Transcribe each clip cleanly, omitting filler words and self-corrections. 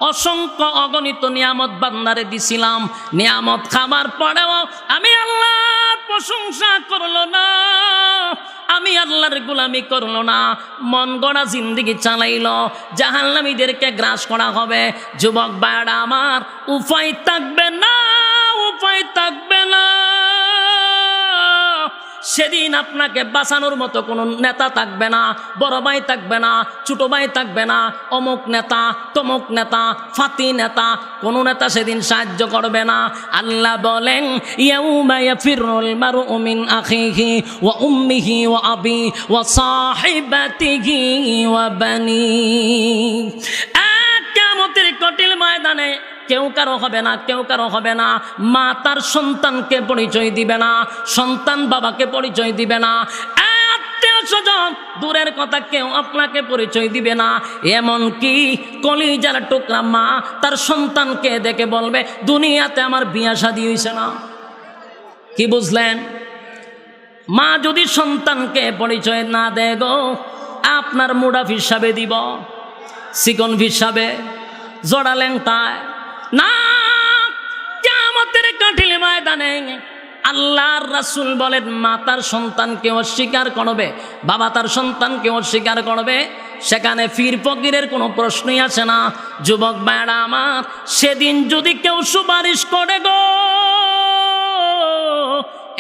অসংখ্য অগণিত নিয়ামত বান্দারে দিছিলাম, নিয়ামত খাবার পরেও আমি আল্লাহর প্রশংসা করলো না, আমি আল্লাহর গোলামি করলো না, মন গড়া জিন্দেগি চালাইলো, জাহান্নামীদেরকে গ্রাস করা হবে। যুবক ভাইরা আমার, উপায় থাকবে না, উপায় থাকবে না। সেদিন আপনাকে বাঁচানোর মতো কোনো নেতা থাকবে না, বড় ভাই থাকবে না, ছোট ভাই থাকবে না, অমুক নেতা তমুক নেতা ফাতি নেতা, কোনো নেতা সেদিন সাহায্য করবে না। আল্লাহ বলেন ইয়াউমা ইয়াফিরুল মারউ মিন আখিহি ওয়া উম্মিহি ওয়া আবি ওয়া সাহিবাতিহি ওয়া বানি। কিয়ামতের কঠিন ময়দানে কেউ কারো হবে না, কেউ কারো হবে না। মা তার সন্তানকে পরিচয় দিবে না, সন্তান বাবাকে পরিচয় দিবে না, আত্মীয় স্বজন দূরের কথা কেউ আপনাকে পরিচয় দিবে না। এমনকি কলিজার টুকরা মা তার সন্তানকে দেখে বলবে দুনিয়াতে আমার বিয়া শাদী হইছে না। কি বুঝলেন? মা যদি সন্তানকে পরিচয় না দেয় গো, আপনার মুডাফ হিসাবে দিব, চিকন হিসাবে জড়ালেন তাই না। কিয়ামতের কঠিন ময়দানে আল্লাহর রাসূল বলেন মা তার সন্তানকে অস্বীকার করবে, বাবা তার সন্তানকে অস্বীকার করবে, সেখানে ফির ফকিরের কোনো প্রশ্নই আসে না। যুবক ভাইরা আমার, সেদিন যদি কেউ সুপারিশ করে গো,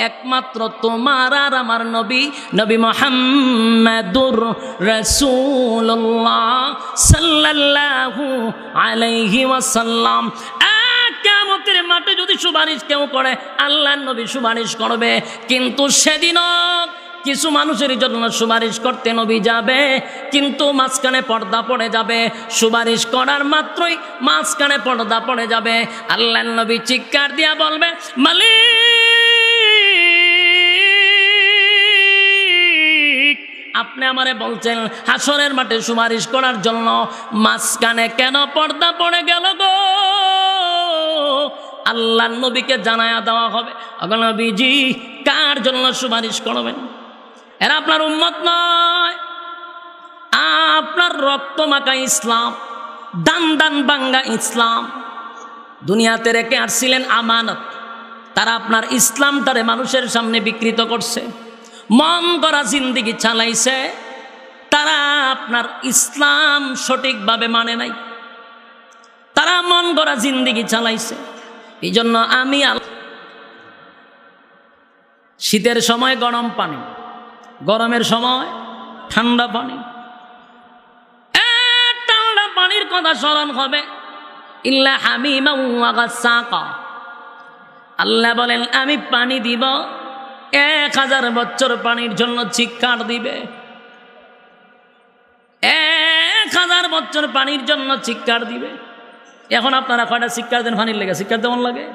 একমাত্র তোমার আর আমার নবী, নবী মুহাম্মাদুর রাসূলুল্লাহ সাল্লাল্লাহু আলাইহি ওয়াসাল্লাম। কিয়ামতের মাঠে যদি সুপারিশ কেউ করে, আল্লাহর নবী সুপারিশ করবে। কিন্তু সেদিনও কিছু মানুষের জন্য সুপারিশ করতে নবী যাবে, কিন্তু মাঝখানে পর্দা পড়ে যাবে। সুপারিশ করার মাত্রই মাঝখানে পর্দা পড়ে যাবে। আল্লাহর নবী চিৎকার দিয়া বলবে মালিক, আপনি আমারে বলছেন হাসরের মাঠে সুপারিশ করার জন্য, মাঝখানে কেন পর্দা পড়ে গেল গো? আল্লাহর নবীকে জানায়া দেওয়া হবে, ওগো নবীজি কার জন্য সুপারিশ করবেন? এরা আপনার উম্মত নয়, আপনার রক্ত মাখা ইসলাম, দান দান বাঙ্গা ইসলাম দুনিয়াতে রেখে আসছিলেন আমানত। তারা আপনার ইসলামটারে মানুষের সামনে বিকৃত করছে, মন গড়া জিন্দেগি চালাইছে। তারা আপনার ইসলাম সঠিকভাবে মানে নাই, তারা মন গড়া জিন্দেগি চালাইছে। এই জন্য আমি শীতের সময় গরম পানি, গরমের সময় ঠান্ডা পানি, ঠান্ডা পানির কথা স্মরণ হবে। ইল্লা হামিমা ওয়া গাসাকা, আল্লাহ বলেন আমি পানি দিব, 1000 বছর পানির জন্য চিৎকার দিবে, 1000 বছর পানির জন্য চিৎকার দিবে। এখন আপনারা কয়টা চিৎকার দেন পানির লেগে? চিৎকার দেওয়ার লাগে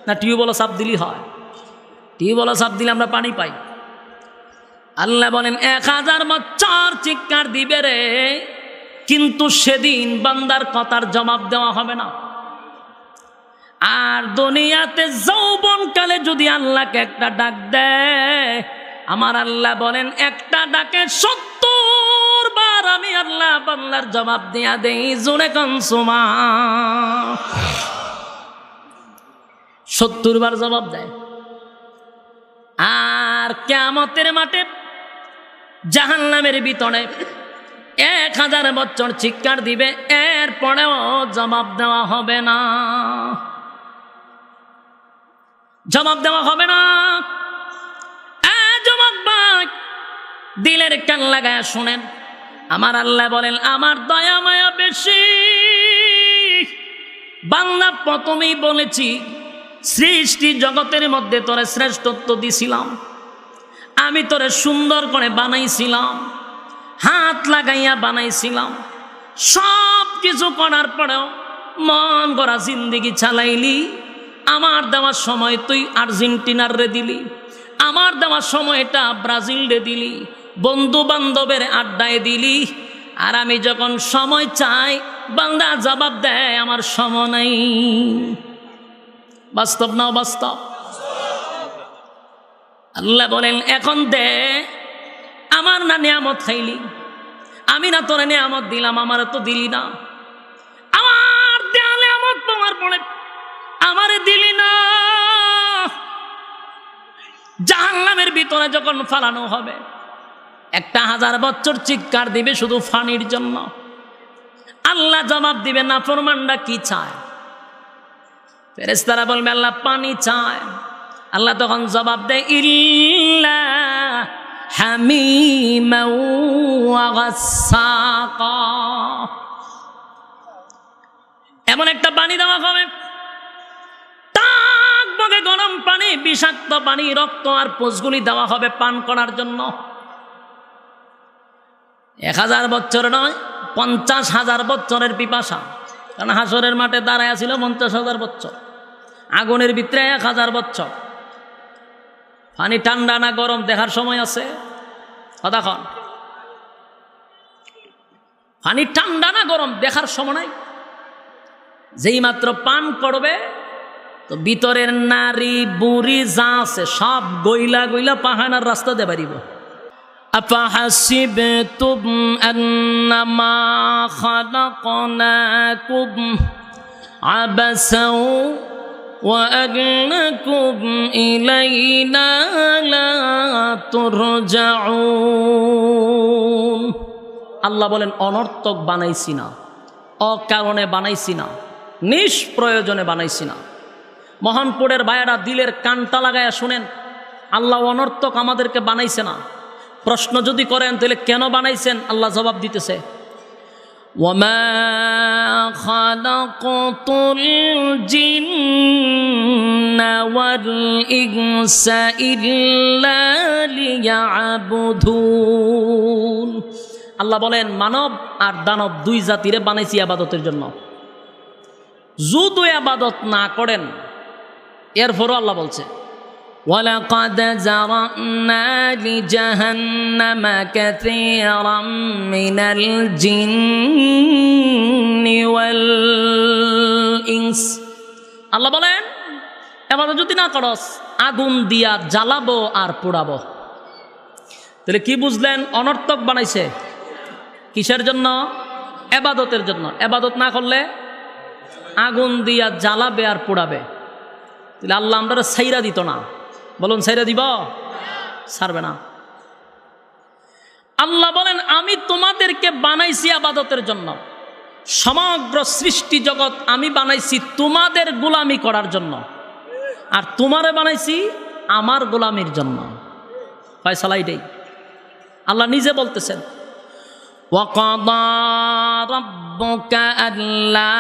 না টিউবওয়েল সাপ দিলেই হয়? টিউবওয়েল সাপ দিলে আমরা পানি পাই। আল্লাহ বলেন 1000 বছর চিৎকার দিবে রে, কিন্তু সেদিন বান্দার কথার জবাব দেওয়া হবে না। আর দুনিয়াতে যৌবনকালে যদি আল্লাহকে একটা ডাক দেয়, আমার আল্লাহ বলেন একটা ডাকে 70 বার আমি আল্লাহ বান্দার জবাব দিয়া দেই। জোরে কান সুবহান। 70 বার জবাব দেয়। আর কিয়ামতের মাঠে জাহান্নামের ভিতরে 1000 বছর চিৎকার দিবে, এরপরেও জবাব দেওয়া হবে না, জবাব দেওয়া হবে না। যুবক ভাই, দিলের কান লাগায় শুনেন, আমার আল্লাহ বলেন আমার দয়া মায়া বেশি। বাংলা প্রথমেই বলেছি সৃষ্টি জগতের মধ্যে তোরে শ্রেষ্ঠত্ব দিছিলাম, আমি তোরে সুন্দর করে বানাইছিলাম, হাত লাগাইয়া বানাইছিলাম। সব কিছু করার পরেও মন গড়া জিন্দেগি চালাইলি। আমার দেওয়ার সময় তুই আর্জেন্টিনার রে দিলি, আমার দেওয়ার সময়টা ব্রাজিল রে দিলি, বন্ধু বান্ধবের আড্ডায় দিলি। আর আমি যখন সময় চাই বান্দা জবাব দেয় আমার সময় নাই। বাস্তব না বাস্তব? আল্লাহ বলেন এখন দে, আমার না নিয়ামত খাইলি, আমি না তোরে নিয়ামত দিলাম, আমার তো দিলি না। আমার পড়ে, আমারে দিলি না। জাহান্নামের ভিতরে যখন ফালানো হবে, 1000 বছর চিৎকার দিবে শুধু পানির জন্য। আল্লাহ জবাব দিবে, নাফরমানরা কি চায়? ফেরেশতারা বলবে আল্লাহ পানি চায়। আল্লাহ তখন জবাব দেয়, ইল্লা হামিমান ওয়া গাসসাকা। এমন একটা পানি দেওয়া হবে, টকবকে গরম পানি, বিষাক্ত পানি, রক্ত আর পুঁজগুলি দেওয়া হবে পান করার জন্য। 1000 বছর নয়, 50,000 বছরের পিপাসা। কারণ হাসরের মাঠে দাঁড়ায় ছিল 50,000 বছর, আগুনের ভিতরে 1000 বছর। পানি ঠান্ডা না গরম দেখার সময় আছে? কতক্ষণ? পানি ঠান্ডা না গরম দেখার সময় নাই। যেই মাত্র পান করবে তো ভিতরের নারী বুড়ি যা আছে সব গইলা গইলা পাহানার রাস্তা দিয়ে বাড়িব। أفحسبتم أنما خلقناكم عبثا وأنكم إلينا لا ترجعون। আল্লাহ বলেন অনর্থক বানাইছি না, অকারণে বানাইছি না, নিষ্প্রয়োজনে বানাইছি না। মোহনপুরের ভাইয়েরা দিলের কানটা লাগায়া শুনেন, আল্লাহ অনর্থক আমাদেরকে বানাইছে না। প্রশ্ন যদি করেন তাহলে কেন বানাইছেন, আল্লাহ জবাব দিতেছে, ওয়ামা খালাকাতুল জিন্না ওয়াল ইনসা ইল্লা লিয়াবুদুন। আল্লাহ বলেন মানব আর দানব দুই জাতিরে বানাইছি ইবাদতের জন্য। যদি ইবাদত না করেন, এরপরও আল্লাহ বলছে, وَلَقَدْ زَرَعْنَا لِجَهَنَّمَ كَثِيرًا مِنَ الْجِنِّ وَالْإِنسِ। আল্লাহ বলেন ইবাদত যদি না করস আগুন দিয়া জ্বালাবো আর পোড়াবো। তাহলে কি বুঝলেন? অনর্থক বানাইছে। কিসের জন্য? ইবাদতের জন্য। ইবাদত না করলে আগুন দিয়া জ্বালাবে আর পোড়াবে। তাহলে আল্লাহ আমরা ছাইরা দিত না। বলুন ছাইরা দিব? ছাড়বে না। আল্লাহ বলেন আমি তোমাদেরকে বানাইছি ইবাদতের জন্য। সমগ্র সৃষ্টি জগৎ আমি বানাইছি তোমাদের গোলামি করার জন্য, আর তোমারে বানাইছি আমার গোলামির জন্য। ফয়সালা এটাই। আল্লাহ নিজে বলতেছেন, وَقَضَى رَبُّكَ أَلَّا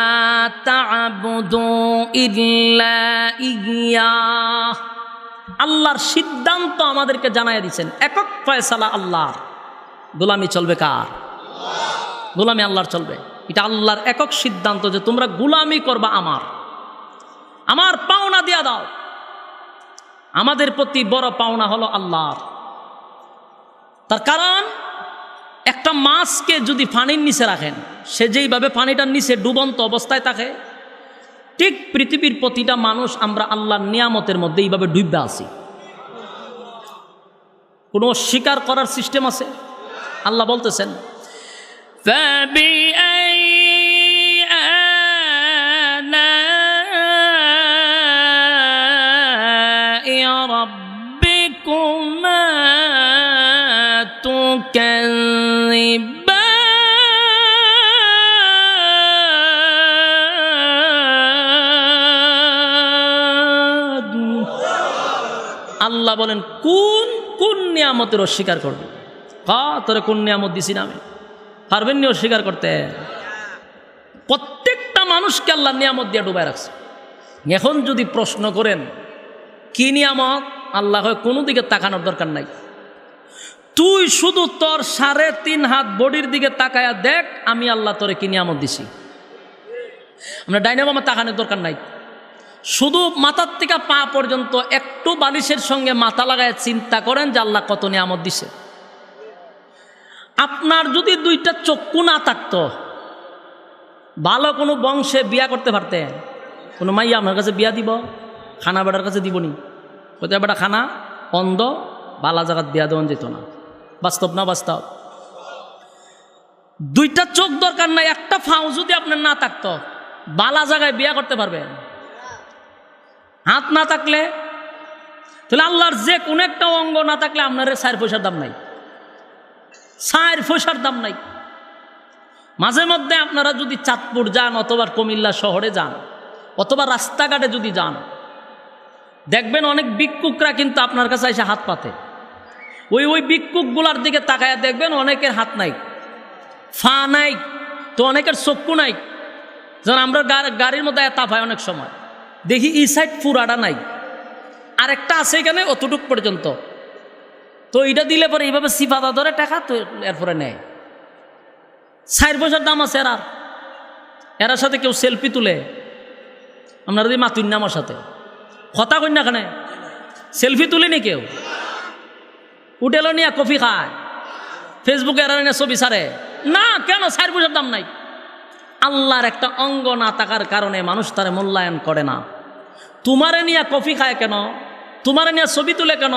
تَعْبُدُوا إِلَّا إِيَّاهُ। আল্লাহর সিদ্ধান্ত আমাদেরকে জানাইয়া দিচ্ছেন, একক ফয়সালা আল্লাহর। গোলামি চলবে কার? গোলামি আল্লাহর চলবে। এটা আল্লাহর একক সিদ্ধান্ত যে তোমরা গোলামি করবা আমার। আমার পাওনা দিয়া দাও। আমাদের প্রতি বড় পাওনা হলো আল্লাহর। তার কারণ একটা মাছকে যদি পানির নিচে রাখেন, সে যেইভাবে পানিটার নিচে ডুবন্ত অবস্থায় থাকে, ঠিক পৃথিবীর প্রতিটা মানুষ আমরা আল্লাহর নিয়ামতের মধ্যে এইভাবে ডুববে আছি। কোনো অস্বীকার করার সিস্টেম আছে? আল্লাহ বলতেছেন, আল্লাহ বলেন কোন কোন নিয়ামতের অস্বীকার করবে? তোরে কোন নিয়ামত দিছি না আমি? পারবেন নি অস্বীকার করতে? প্রত্যেকটা মানুষকে আল্লাহ নিয়ামত দিয়ে ডুবাই রাখছে। এখন যদি প্রশ্ন করেন কি নিয়ামত, আল্লাহ কোনো দিকে তাকানোর দরকার নাই। তুই শুধু তোর 3.5 হাত বডির দিকে তাকায়া দেখ আমি আল্লাহ তোরে কি নিয়ামত দিছি। আমরা ডাইনামা তাকানোর দরকার নাই। শুধু মাথার থেকে পা পর্যন্ত একটু বালিশের সঙ্গে মাথা লাগায় চিন্তা করেন যে আল্লাহ কত নিয়ামত দিছে। আপনার যদি 2টা চক্ষু না থাকতো, ভালো কোনো বংশে বিয়া করতে পারতেন? কোনো মাইয়া আপনার কাছে বিয়া দিব? খানা বেটার কাছে দিবনি? কোথায় বেটা খানা অন্ধ, বালা জায়গাত বিয়া দেওয়া যেত না। বাস্তব না বাস্তব? 2টা চোখ দরকার নাই, একটা ফাও যদি আপনার না থাকতো, বালা জায়গায় বিয়া করতে পারবেন? হাত না থাকলে তাহলে আল্লাহর যে কোন একটা অঙ্গ না থাকলে আপনার 4 পয়সার দাম নাই, 4 পয়সার দাম নাই। মাঝে মধ্যে আপনারা যদি চাঁদপুর যান অথবা কুমিল্লা শহরে যান অথবা রাস্তাঘাটে যদি যান, দেখবেন অনেক ভিক্ষুকরা কিন্তু আপনার কাছে এসে হাত পাতে। ওই ভিক্ষুকগুলার দিকে তাকায় দেখবেন অনেকের হাত নাই, ফা নাই, তো অনেকের চক্ষু নাই। যেমন আমরা গাড়ির মধ্যে এত হয় অনেক সময় দেখি এই সাইড পুরাটা নাই, আরেকটা আছে এখানে অতটুক পর্যন্ত। তো এটা দিলে পরে এইভাবে সিফাদা ধরে টাকা তো এরপরে নেয়। 4 পয়সার দাম আছে এরার সাথে কেউ সেলফি তুলে, আপনারা যদি মাতুন না আমার সাথে কথা কই না, এখানে সেলফি তুলিনি কেউ, হোটেলও নিয়ে কফি খায়, ফেসবুকে এরা নিয়ে ছবি ছাড়ে না, কেন? 4 পয়সার দাম নাই। আল্লাহর একটা অঙ্গ না থাকার কারণে মানুষ তারে মূল্যায়ন করে না। তোমারে নিয়ে কফি খায় কেন? তোমারে নিয়ে ছবি তুলে কেন?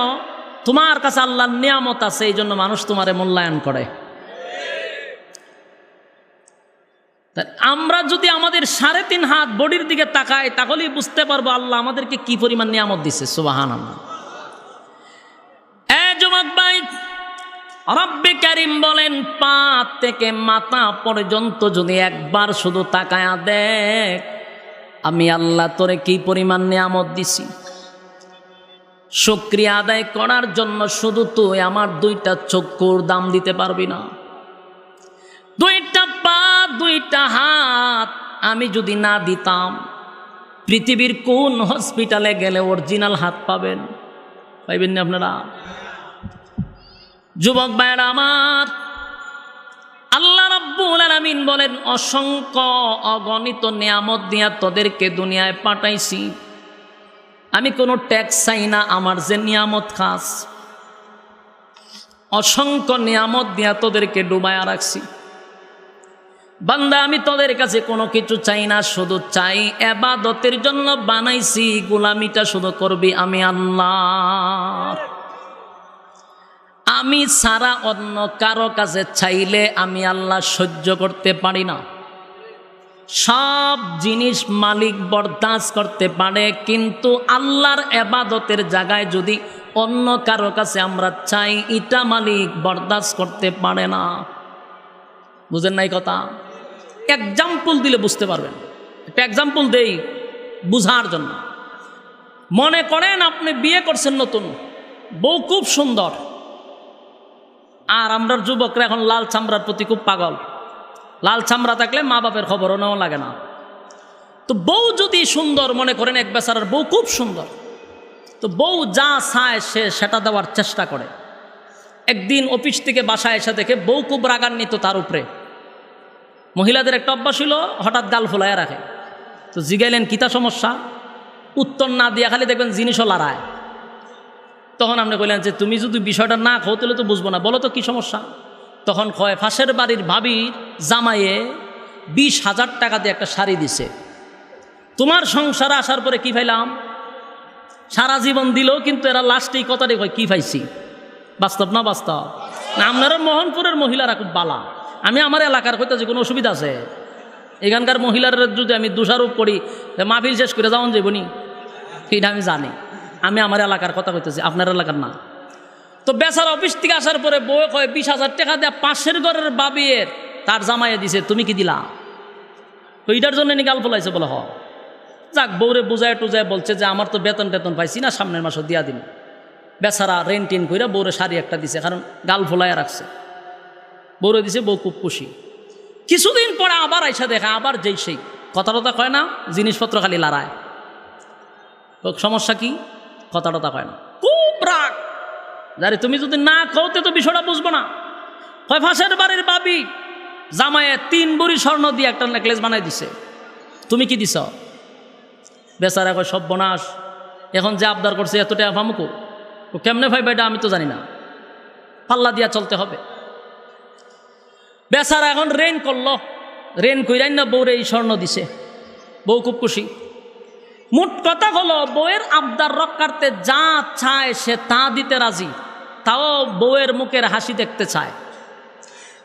তোমার কাছে আল্লাহর নিয়ামত আছে, এই জন্য মানুষ তোমারে মূল্যায়ন করে। আমরা যদি আমাদের 3.5 হাত বডির দিকে তাকাই তাহলেই বুঝতে পারবো আল্লাহ আমাদেরকে কি পরিমাণ নিয়ামত দিচ্ছে। সুবহানাল্লাহ। যুবক ভাই, রব্বে কারীম বলেন পা থেকে মাথা পর্যন্ত যদি একবার শুধু তাকায়া দেখ আমি আল্লাহ তোরে কি পরিমাণ নিয়ামত দিছি। শুকরিয়া আদায় করার জন্য শুধু তুই আমার 2টা চক্ষুর দাম দিতে পারবি না, 2টা পা 2টা হাত আমি যদি না দিতাম, পৃথিবীর কোন হসপিটালে গেলে অরিজিনাল হাত পাবেন? পাইবেন না আপনারা? যুবক ভাইরা আমার, আল্লাহ রাব্বুল আলামিন বলেন অসংখ্য অগণিত নিয়ামত দিয়া তোদেরকে দুনিয়ায় পাঠাইছি, আমি কোনো ট্যাক্স চাই না, আমার যে নিয়ামত খাস অসংখ্য নিয়ামত দিয়া তোদেরকে ডুবায়া রাখছি। বান্দা আমি তোদের কাছে কোনো কিছু চাই না, শুধু চাই ইবাদতের জন্য বানাইছি, গোলামিটা শুধু করবি আমি আল্লাহ। আমি সারা অন্য কারো কাছে চাইলে আমি আল্লাহ সহ্য করতে পারি না। সব জিনিস মালিক বরদাস্ত করতে পারে, কিন্তু আল্লাহর ইবাদতের জায়গায় যদি অন্য কারো কাছে আমরা চাই, এটা মালিক বরদাস্ত করতে পারে না। বুঝেন নাই কথা? এক্সাম্পল দিলে বুঝতে পারবেন। একটা এক্সাম্পল দেই বুঝার জন্য। মনে করেন আপনি বিয়ে করছেন নতুন, বউ খুব সুন্দর, আর আমরার যুবকরা এখন লাল চামড়ার প্রতি খুব পাগল। লাল চামড়া থাকলে মা বাপের খবরও নেওয়া লাগে না। তো বউ যদি সুন্দর, মনে করেন এক বেচারার বউ খুব সুন্দর, তো বউ যা চায় সে সেটা দেওয়ার চেষ্টা করে। একদিন অফিস থেকে বাসায় এসে দেখে বউ খুব রাগান্বিত তার উপরে। মহিলাদের একটা অভ্যাস ছিল হঠাৎ গাল ফুলাইয়া রাখে। তো জিগাইলেন কিতা সমস্যা, উত্তর না দিয়া খালি দেখবেন জিনিসও লড়ায়। তখন আপনি কইলেন যে তুমি যদি বিষয়টা না খাও তাহলে তো বুঝবো না, বলো তো কি সমস্যা। তখন কয় পাশের বাড়ির ভাবির জামাইয়ে 20,000 টাকা দিয়ে একটা শাড়ি দিছে, তোমার সংসারে আসার পরে কি পাইলাম? সারা জীবন দিলেও কিন্তু এরা লাস্টেই কথাটি কয় কি পাইছি। বাস্তব না বাস্তব? না আপনারা মোহনপুরের মহিলারা খুব বালা। আমি আমার এলাকার কইতেছি কোনো অসুবিধা আছে? এখানকার মহিলার যদি আমি দোষারোপ করি মাহফিল শেষ করে যাওয়ান যাবনি, এটা আমি জানি। আমি আমার এলাকার কথা কইতেছি, আপনার এলাকার না। তো বেচারা অফিস থেকে আসার পরে বউ কয় 20,000 টাকা দেয়া পাশের ঘরের বাবিয়ের তার জামাইয়ে দিছে, তুমি কি দিলা? তো এটার জন্য নি গাল ফলাইছে বলে হ। যাক, বউরে বুঝায় টুজায় বলছে যে আমার তো বেতন টেতন পাইছি না, সামনের মাসও দিয়া দিন। বেচারা রেন টেন কইরা বউরে শাড়ি একটা দিছে, কারণ গাল ফলাইয়া রাখছে। বউরে দিছে, বউ খুব খুশি। কিছুদিন পরে আবার আইসা দেখা, আবার যেই সেই কথা কয় না, জিনিসপত্র খালি লড়ায়। সমস্যা কি? কথা কয় না, খুব রাগ। যারে তুমি যদি না কওতে তো বিষয়টা বুঝবো না। কয় পাশের বাড়ির বাবি জামাইয়ে 3 ভরি স্বর্ণ দিয়ে একটা নেকলেস বানাই দিছে, তুমি কি দিছ? বেচারা কয় সর্বনাশ, এখন যে আবদার করছে এত টাকা পামুকো, ও কেমনে ভাই ভাইটা আমি তো জানি না, পাল্লা দিয়া চলতে হবে। বেচারা এখন রেন করলো, রেন কইরাই না বউরে এই স্বর্ণ দিছে, বউ খুব খুশি। মোট কথা হলো বউয়ের আবদার রক্ষার্থে যা চায় সে তা দিতে রাজি, তাও বউয়ের মুখের হাসি দেখতে চায়।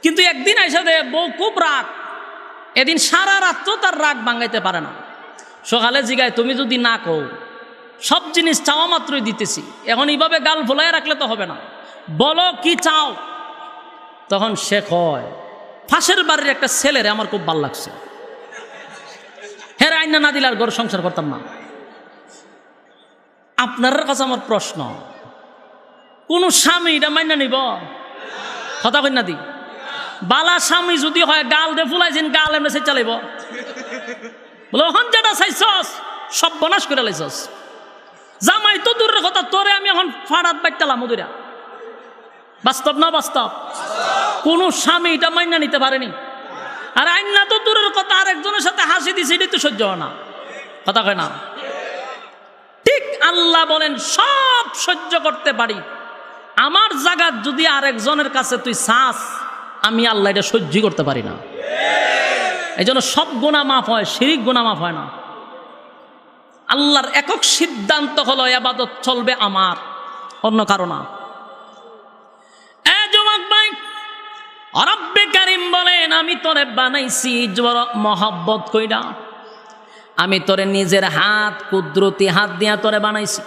কিন্তু একদিন আইসা দে বউ খুব রাগ, এদিন সারা রাত্র তার রাগ ভাঙাইতে পারে না। সকালে জিগায় তুমি যদি না কও, সব জিনিস চাওয়া মাত্রই দিতেছি, এখন এইভাবে গাল ভোলায় রাখলে তো হবে না, বলো কি চাও। তখন সে কয় পাশের বাড়ির একটা ছেলেরে আমার খুব ভাল লাগছে, হ্যাঁ আইনা না দিলে আর ঘর সংসার করতাম না। আপনার কাছে আমার প্রশ্ন, কোন স্বামী এটা মাইনা নিব? কথা কই না দি বালা স্বামী যদি হয় গাল দে ফুলাইছেন, গাল এমনি সে চালাইব, বলে ওখান যেটা চাইছস সব বনাশ করে লাইছস। জামাই তো দূরের কথা, তোরে আমি এখন ফাড়াত বাইতালাম ওদুরা। বাস্তব না বাস্তব? কোন স্বামী এটা মাইনা নিতে পারেনি। আর আইনা তো দূরের কথা, আরেকজনের সাথে হাসি দিছে, এটাই তো সহ্য হয় না। কথা কয় না? ঠিক আল্লাহ বলেন সব সহ্য করতে পারি, আমার জায়গা যদি আরেকজনের কাছে তুই চাস, আমি আল্লাহ এটা সহ্য করতে পারি না। এই জন্য সব গুনাহ মাফ হয়, শিরিক গুনাহ মাফ হয় না। আল্লাহর একক সিদ্ধান্ত হলো ইবাদত চলবে আমার, অন্য কারো না। যুবক ভাই, রব্বে কারীম বলেন আমি তোরে বানাইছি মহব্বত কইরা, আমি তোরে নিজের হাত কুদরতি হাত দিয়া তোরে বানাইছি।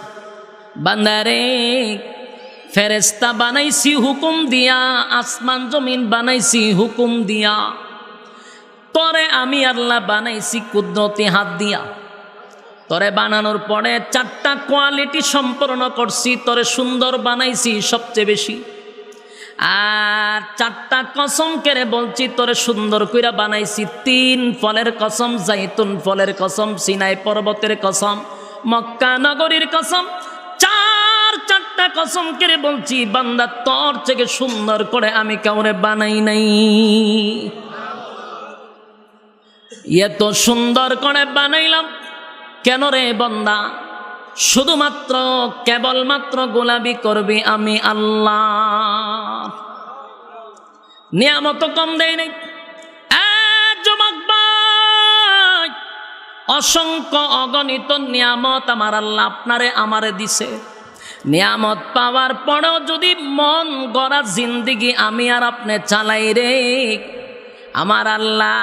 বান্দারে ফেরেশতা বানাইছি হুকুম দিয়া, আসমান জমিন বানাইছি হুকুম দিয়া, তোরে আমি আল্লাহ বানাইছি কুদরতি হাত দিয়া। তোরে বানানোর পরে 4টা কোয়ালিটি সম্পূর্ণ করছি, তোরে সুন্দর বানাইছি সবচেয়ে বেশি। আর 4টা কসম করে বলছি তোরে সুন্দর কইরা বানাইছি। 3 ফলের কসম, জাইতুন ফলের কসম, সিনাই পর্বতের কসম, মক্কা নগরীর কসম। 4টা কসম করে বলছি বান্দা তোর থেকে সুন্দর করে আমি কাউরে বানাই নাই। এত সুন্দর করে বানাইলাম কেন রে বান্দা? শুধুমাত্র কেবলমাত্র গোলামি করবি আমি আল্লাহ। নিয়ামত কম দেয় নাই। যুবক ভাই, অসংখ্য অগণিত নিয়ামত আমার আল্লাহ আপনারে আমারে দিছে। নিয়ামত পাওয়ার পরেও যদি মন গড়া জিন্দিগি আমি আর আপনি চালাই রে, আমার আল্লাহ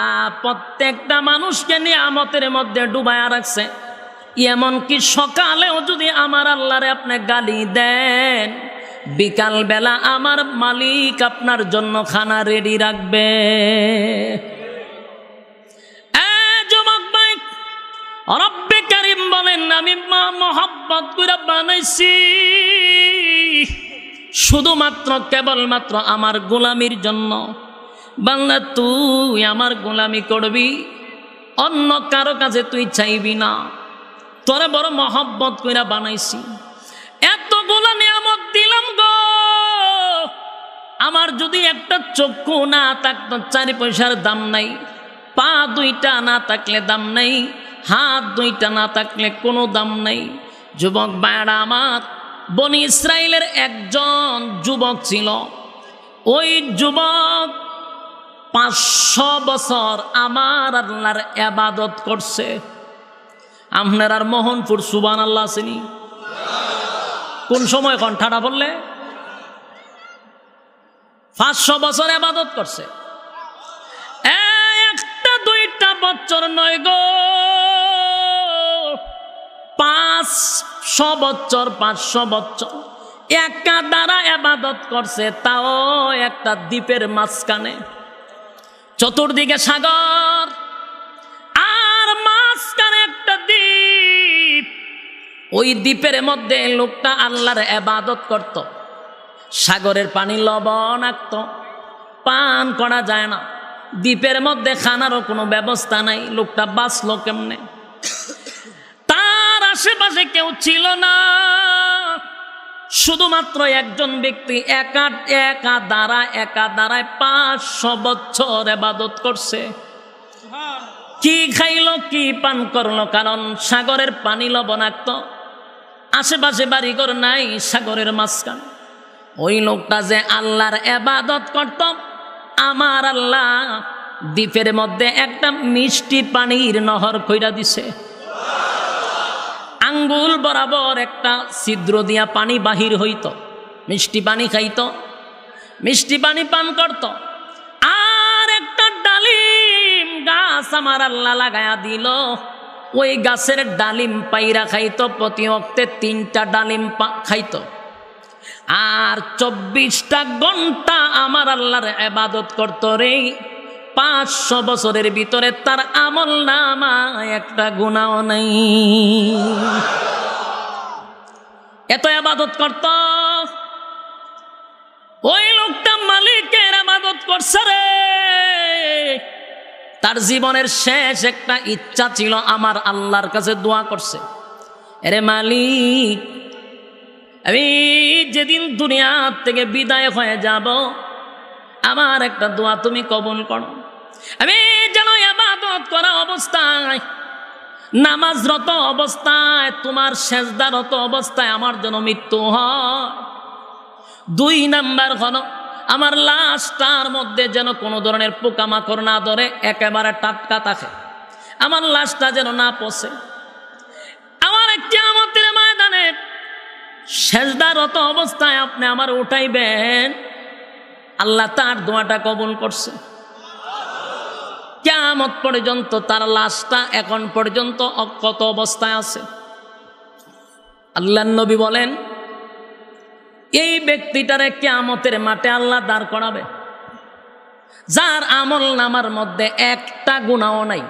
প্রত্যেকটা মানুষকে নিয়ামতের মধ্যে ডুবায়া রাখছে। এমনকি সকালেও যদি আমার আল্লাহরে আপনি গালি দেন, বিকাল বেলা আমার মালিক আপনার জন্য খানা রেডি রাখবে। যুবক ভাই, রব্বে কারীম বলেন আমি মহব্বত করে বানাইছি শুধুমাত্র কেবলমাত্র আমার গোলামির জন্য। বান্দা তুই আমার গোলামি করবি, অন্য কারো কাছে তুই চাইবি না। তোরে বড় মহব্বত কইরা বানাইছি, এতগুলো নিয়ামত দিলাম গো। আমার যদি একটা চক্ষু না থাকতো 4 পয়সার দাম নাই, পা 2টা না থাকলে দাম নাই, হাত 2টা না থাকলে কোনো দাম নাই। যুবক ভাইরা আমার, বনি ইসরাইলের একজন যুবক ছিল। ওই যুবক 500 বছর আমার আল্লাহর ইবাদত করছে। আপনার আর মোহনপুর সুবহানাল্লাহ আসেনি? কোন সময় কণ্ঠাটা বললে 500 বছর ইবাদত করছে। 1টা 2টা বছর নয় গো, 500 বছর, 500 বছর একা দ্বারা ইবাদত করছে, তাও একটা দ্বীপের মাঝখানে। চতুর্দিকে সাগর আর মাঝখানে একটা দ্বীপ। ওই দ্বীপের মধ্যে লোকটা আল্লাহর ইবাদত করত। সাগরের পানি লবণাক্ত, পান করা যায় না। দ্বীপের মধ্যে খানারও কোনো ব্যবস্থা নাই। লোকটা বাঁচলো কেমনে? তার আশেপাশে কেউ ছিল না, শুধুমাত্র একজন ব্যক্তি একা দাঁড়ায় 500 বছর ইবাদত করছে। কি খাইলো, কি পান করলো? কারণ সাগরের পানি লবণাক্ত, আশেপাশে বাড়িঘর নাই, সাগরের মাঝখানে। ওই লোকটা যে আল্লাহর ইবাদত করত, আমার আল্লাহ দ্বীপের মধ্যে একটা মিষ্টি পানির নহর কইরা দিছে। আঙ্গুল বরাবর একটা ছিদ্র দিয়া পানি বাহির হইত, মিষ্টি পানি খাইত, মিষ্টি পানি পান করত। আর একটা ডালিম গাছ গাছ আমার আল্লাহ লাগায়া দিল, ওই গাছের ডালিম পাইরা খাইতো, প্রতি ওয়াক্তে 3টা ডালিম খাইতো, আর 24টা ঘন্টা আমার আল্লাহর ইবাদত করতো রে। 500 বছরের ভিতরে তার আমল নামায় একটা গুনাহ নাই। এত ইবাদত করত। ওই লোকটা মালিকের ইবাদত করছে রে। তার জীবনের শেষ একটা ইচ্ছা ছিল, আমার আল্লাহর কাছে দোয়া করছে, আরে মালিক, আমি যেদিন দুনিয়া থেকে বিদায় হয়ে যাব, আমার একটা দোয়া তুমি কবুল করো। আমি যেন ইবাদত করা অবস্থায়, নামাজরত অবস্থায়, তোমার সেজদারত অবস্থায় আমার যেন মৃত্যু হয়। 2 নাম্বার হলো, আমার লাশটার মধ্যে যেন কোনো ধরনের পোকামাকড় না ধরে, একেবারে টাটকা থাকে, আমার লাশটা যেন না পচে। আমার কিয়ামতের ময়দানে সেজদারত অবস্থায় আপনি আমার উঠাইবেন। আল্লাহ তার দোয়াটা কবুল করছে। কিয়ামত পর্যন্ত তার লাশটা এখন পর্যন্ত অক্ষত অবস্থায় আছে। আল্লাহর নবী বলেন, এই ব্যক্তিটারে কিয়ামতের মাঠে আল্লাহ দাঁড় করাবে, যার আমল নামার মধ্যে একটা গুনাহ নাই।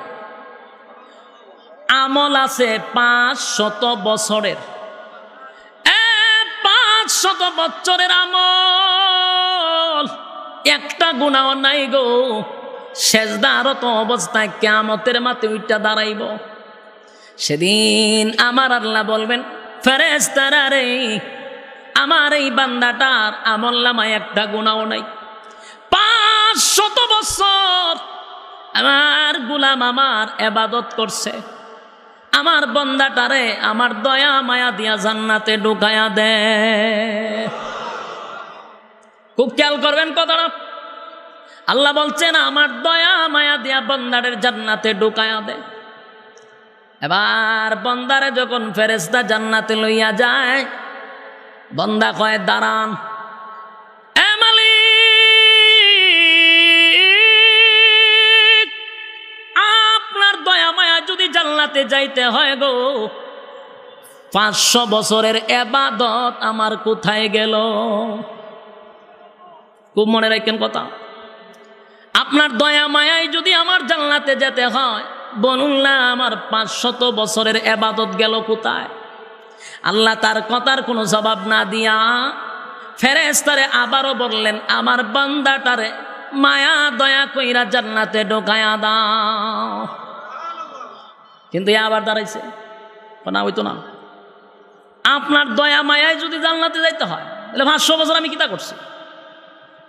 আমল আছে 500 বছরের, 500 বছরের আমল, একটা গুনাহ নাই গো। সেজদারত অবস্থায় কিয়ামতের মাঠে উঠা দাঁড়াইব। সেদিন আমার আল্লাহ বলবেন, ফেরেশতারা রে, আমার এই বান্দাটার আমল নামায় একটা গুনাহ নাই। 500 বছর আমার গোলাম আমার ইবাদত করছে, আমার বান্দাটারে আমার দয়া মায়া দিয়া জান্নাতে ঢুকায়া দে। খুব খেয়াল করবেন কথাটা। আল্লাহ বলছেন, আমার দয়া মায়া দিয়া বান্দারের জান্নাতে ঢুকায়া দে। এবার বান্দারে যখন ফেরেশতা জান্নাতে লইয়া যায়, বান্দা কয়, দাঁড়ান, এ মালিক, আপনার দয়া মায়া যদি জান্নাতে যাইতে হয় গো, 500 বছরের ইবাদত আমার কোথায় গেল? খুব মনে রাখেন কথা। আপনার দয়া মায়ায় যদি আমার জান্নাতে যেতে হয়, বলুন না আমার 500 বছরের ইবাদত গেল কোথায়? আল্লাহ তার কথার কোনো জবাব না দিয়া ফেরেশতারে আবারও বললেন, আমার বান্দাটারে মায়া দয়া কইরা জান্নাতে ঢোকায়া দাও। কিন্তু আবার দাঁড়াইছে না, হইতো না। আপনার দয়া মায়ায় যদি জান্নাতে যাইতে হয়, তাহলে 500 বছর আমি কিতা করছি?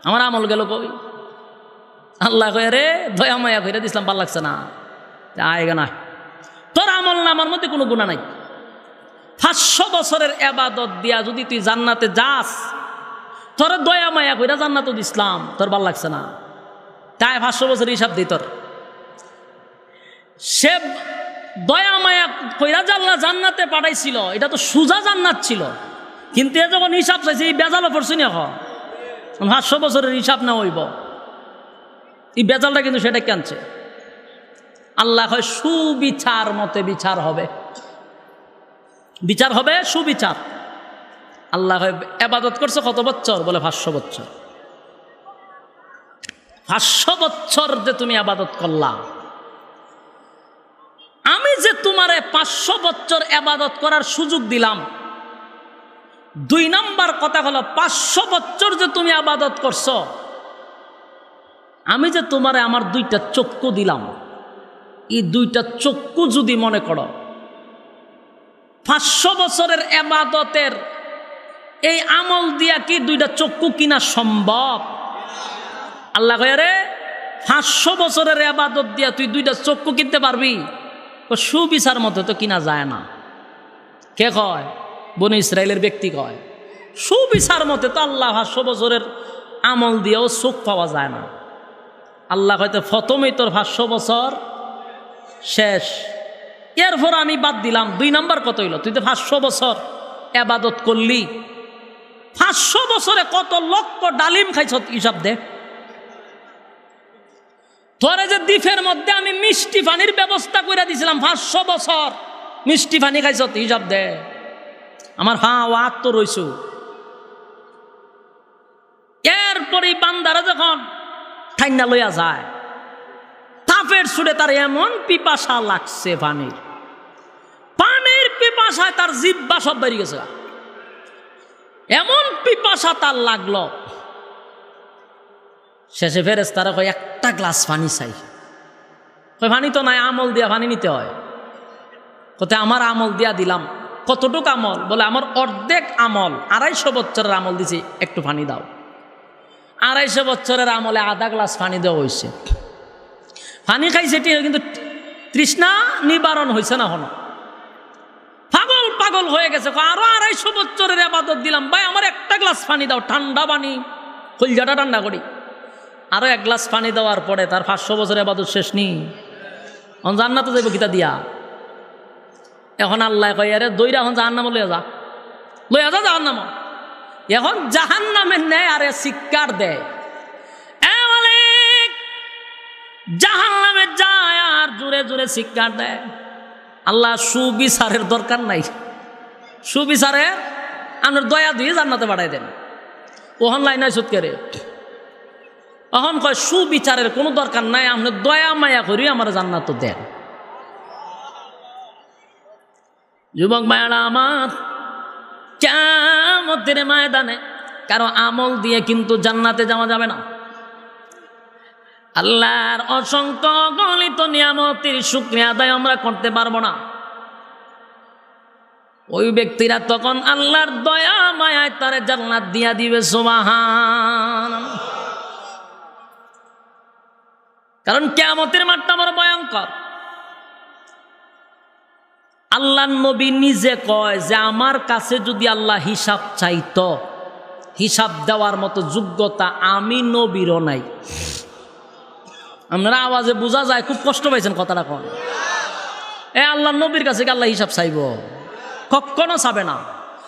আমার আমল গেল কই? আল্লাহ কয়ে, রে দয়া মায়া কইরা দিছিলাম, ভাল লাগছে না, আয়গা না, তোর আমল না আমার মধ্যে কোনো গুনাহ নাই। 500 বছরের ইবাদত দিয়া যদি তুই জান্নাতে যাস, তোর দয়া মায়া কইরা জান্নাত দিছিলাম, তোর ভাল লাগছে না, তাই 500 বছরের হিসাব দিই তোর। সে দয়া মায়া কইরা জান্নাতে পাঠাইছিল, এটা তো সুজা জান্নাত ছিল, কিন্তু এ যখন হিসাব চাইছে, এই বেজালও পড়ছি না। 500 বছরের হিসাব না হইব, এই বেজালটা কিন্তু সেটা কেনছে। আল্লাহ হয় সুবিচার মতে বিচার হবে, বিচার হবে সুবিচার। আল্লাহ হয় ইবাদত করছে কত বছর? বলে 500 বছর। 500 বছর যে তুমি ইবাদত করলা, আমি যে তোমারে 500 বছর ইবাদত করার সুযোগ দিলাম। 2 নাম্বার কথা হলো, 500 বছর যে তুমি ইবাদত করছো, আমি যে তোমারে আমার 2টা চক্ষু দিলাম, এই 2টা চক্ষু যদি মনে করো 500 বছরের ইবাদতের এই আমল দিয়া কি 2টা চক্ষু কিনা সম্ভব? আল্লাহ কয়, রে 500 বছরের ইবাদত দিয়া তুই 2টা চক্ষু কিনতে পারবি? সুবিচার মতো তো কিনা যায় না। কে কয়? বনি ইসরায়েলের ব্যক্তি কয়, সুবিচার মতে তো আল্লাহ 500 বছরের আমল দিয়েও চোখ পাওয়া যায় না। আল্লাহ হয়তো প্রথমেই তোর 500 বছর শেষ, এরপর আমি বাদ দিলাম। 2 নাম্বার কত হইল? তুই তো 500 বছর ইবাদত করলি, 500 বছরে কত লক্ষ ডালিম খাইছ হিসাব দে। তোরে যে দ্বীপের মধ্যে আমি মিষ্টি পানির ব্যবস্থা করে দিয়েছিলাম 500 বছর, মিষ্টি পানি খাইছ হিসাব দে। আমার ও আত্ম রইছু। এরপরে বান্দারা যখন ঠান্ডা লইয়া যায়, তাপের সুরে তার এমন পিপাসা লাগছে, পানির পিপাসায় তার জিহ্বা সব বেরিয়ে গেছে। এমন পিপাসা তার লাগলো, শেষে ফেরেশতারা কয় একটা গ্লাস পানি চাই। কয় পানি তো নাই, আমল দিয়া পানি নিতে হয়। কোথায় আমার আমল দিয়া দিলাম। কতটুকু আমল? বলে আমার অর্ধেক আমল, 250 বছরের আমল দিছি, একটু পানি দাও। 250 বছরের আমলে আধা গ্লাস পানি দেওয়া হয়েছে। পানি খাইছে কিন্তু তৃষ্ণা নিবারণ হয়েছে না। হলো পাগল হয়ে গেছে। আরো 250 বছরের ইবাদত দিলাম, ভাই আমার একটা গ্লাস পানি দাও, ঠান্ডা পানি, কলজাটা ঠান্ডা করি। আরো 1 গ্লাস পানি দেওয়ার পরে তার 500 বছরের ইবাদত শেষ নি। জান্নাতে যাইব কিতা দিয়া। এখন আল্লাহ কয় আরে দইরা এখন জাহান্নাম লইয়া যা জাহান্নাম। এখন জাহান্নামের নেয় আরে শিক্ষার দেয়, জাহান্নামে যায় আর জোরে জোরে শিক্ষার দেয়। আল্লাহ সুবিচারের দরকার নাই, সুবিচারের আপনার দয়া দিয়ে জান্নাতে বাড়াই দেন। ওহন লাইন নাই সুৎকেরে, এখন কয় সুবিচারের কোনো দরকার নাই, আপনার দয়া মায়া করি আমার জান্নাত দেন। যুবক ভাইরা আমার, কিয়ামতের ময়দানে কারো আমল দিয়ে কিন্তু জান্নাতে যাওয়া যাবে না। আল্লাহর অসংখ্য গলিত নিয়ামতের শুকরিয়া আদায় আমরা করতে পারবো না। ওই ব্যক্তিরা তখন আল্লাহর দয়া মায়ায় তারে জান্নাত দিয়া দিবে। সুবহানাল্লাহ। কারণ কিয়ামতের মাঠটা বড় ভয়ঙ্কর। আল্লাহর নবী নিজে কয় যে আমার কাছে যদি আল্লাহ হিসাব চাইতো, হিসাব দেওয়ার মতো যোগ্যতা আমি নবীরও নাই। আপনারা আওয়াজে বোঝা যায় খুব কষ্ট পাইছেন কথাটা। কোন আল্লাহর নবীর কাছে কি আল্লাহ হিসাব চাইব? কখনো চাবে না।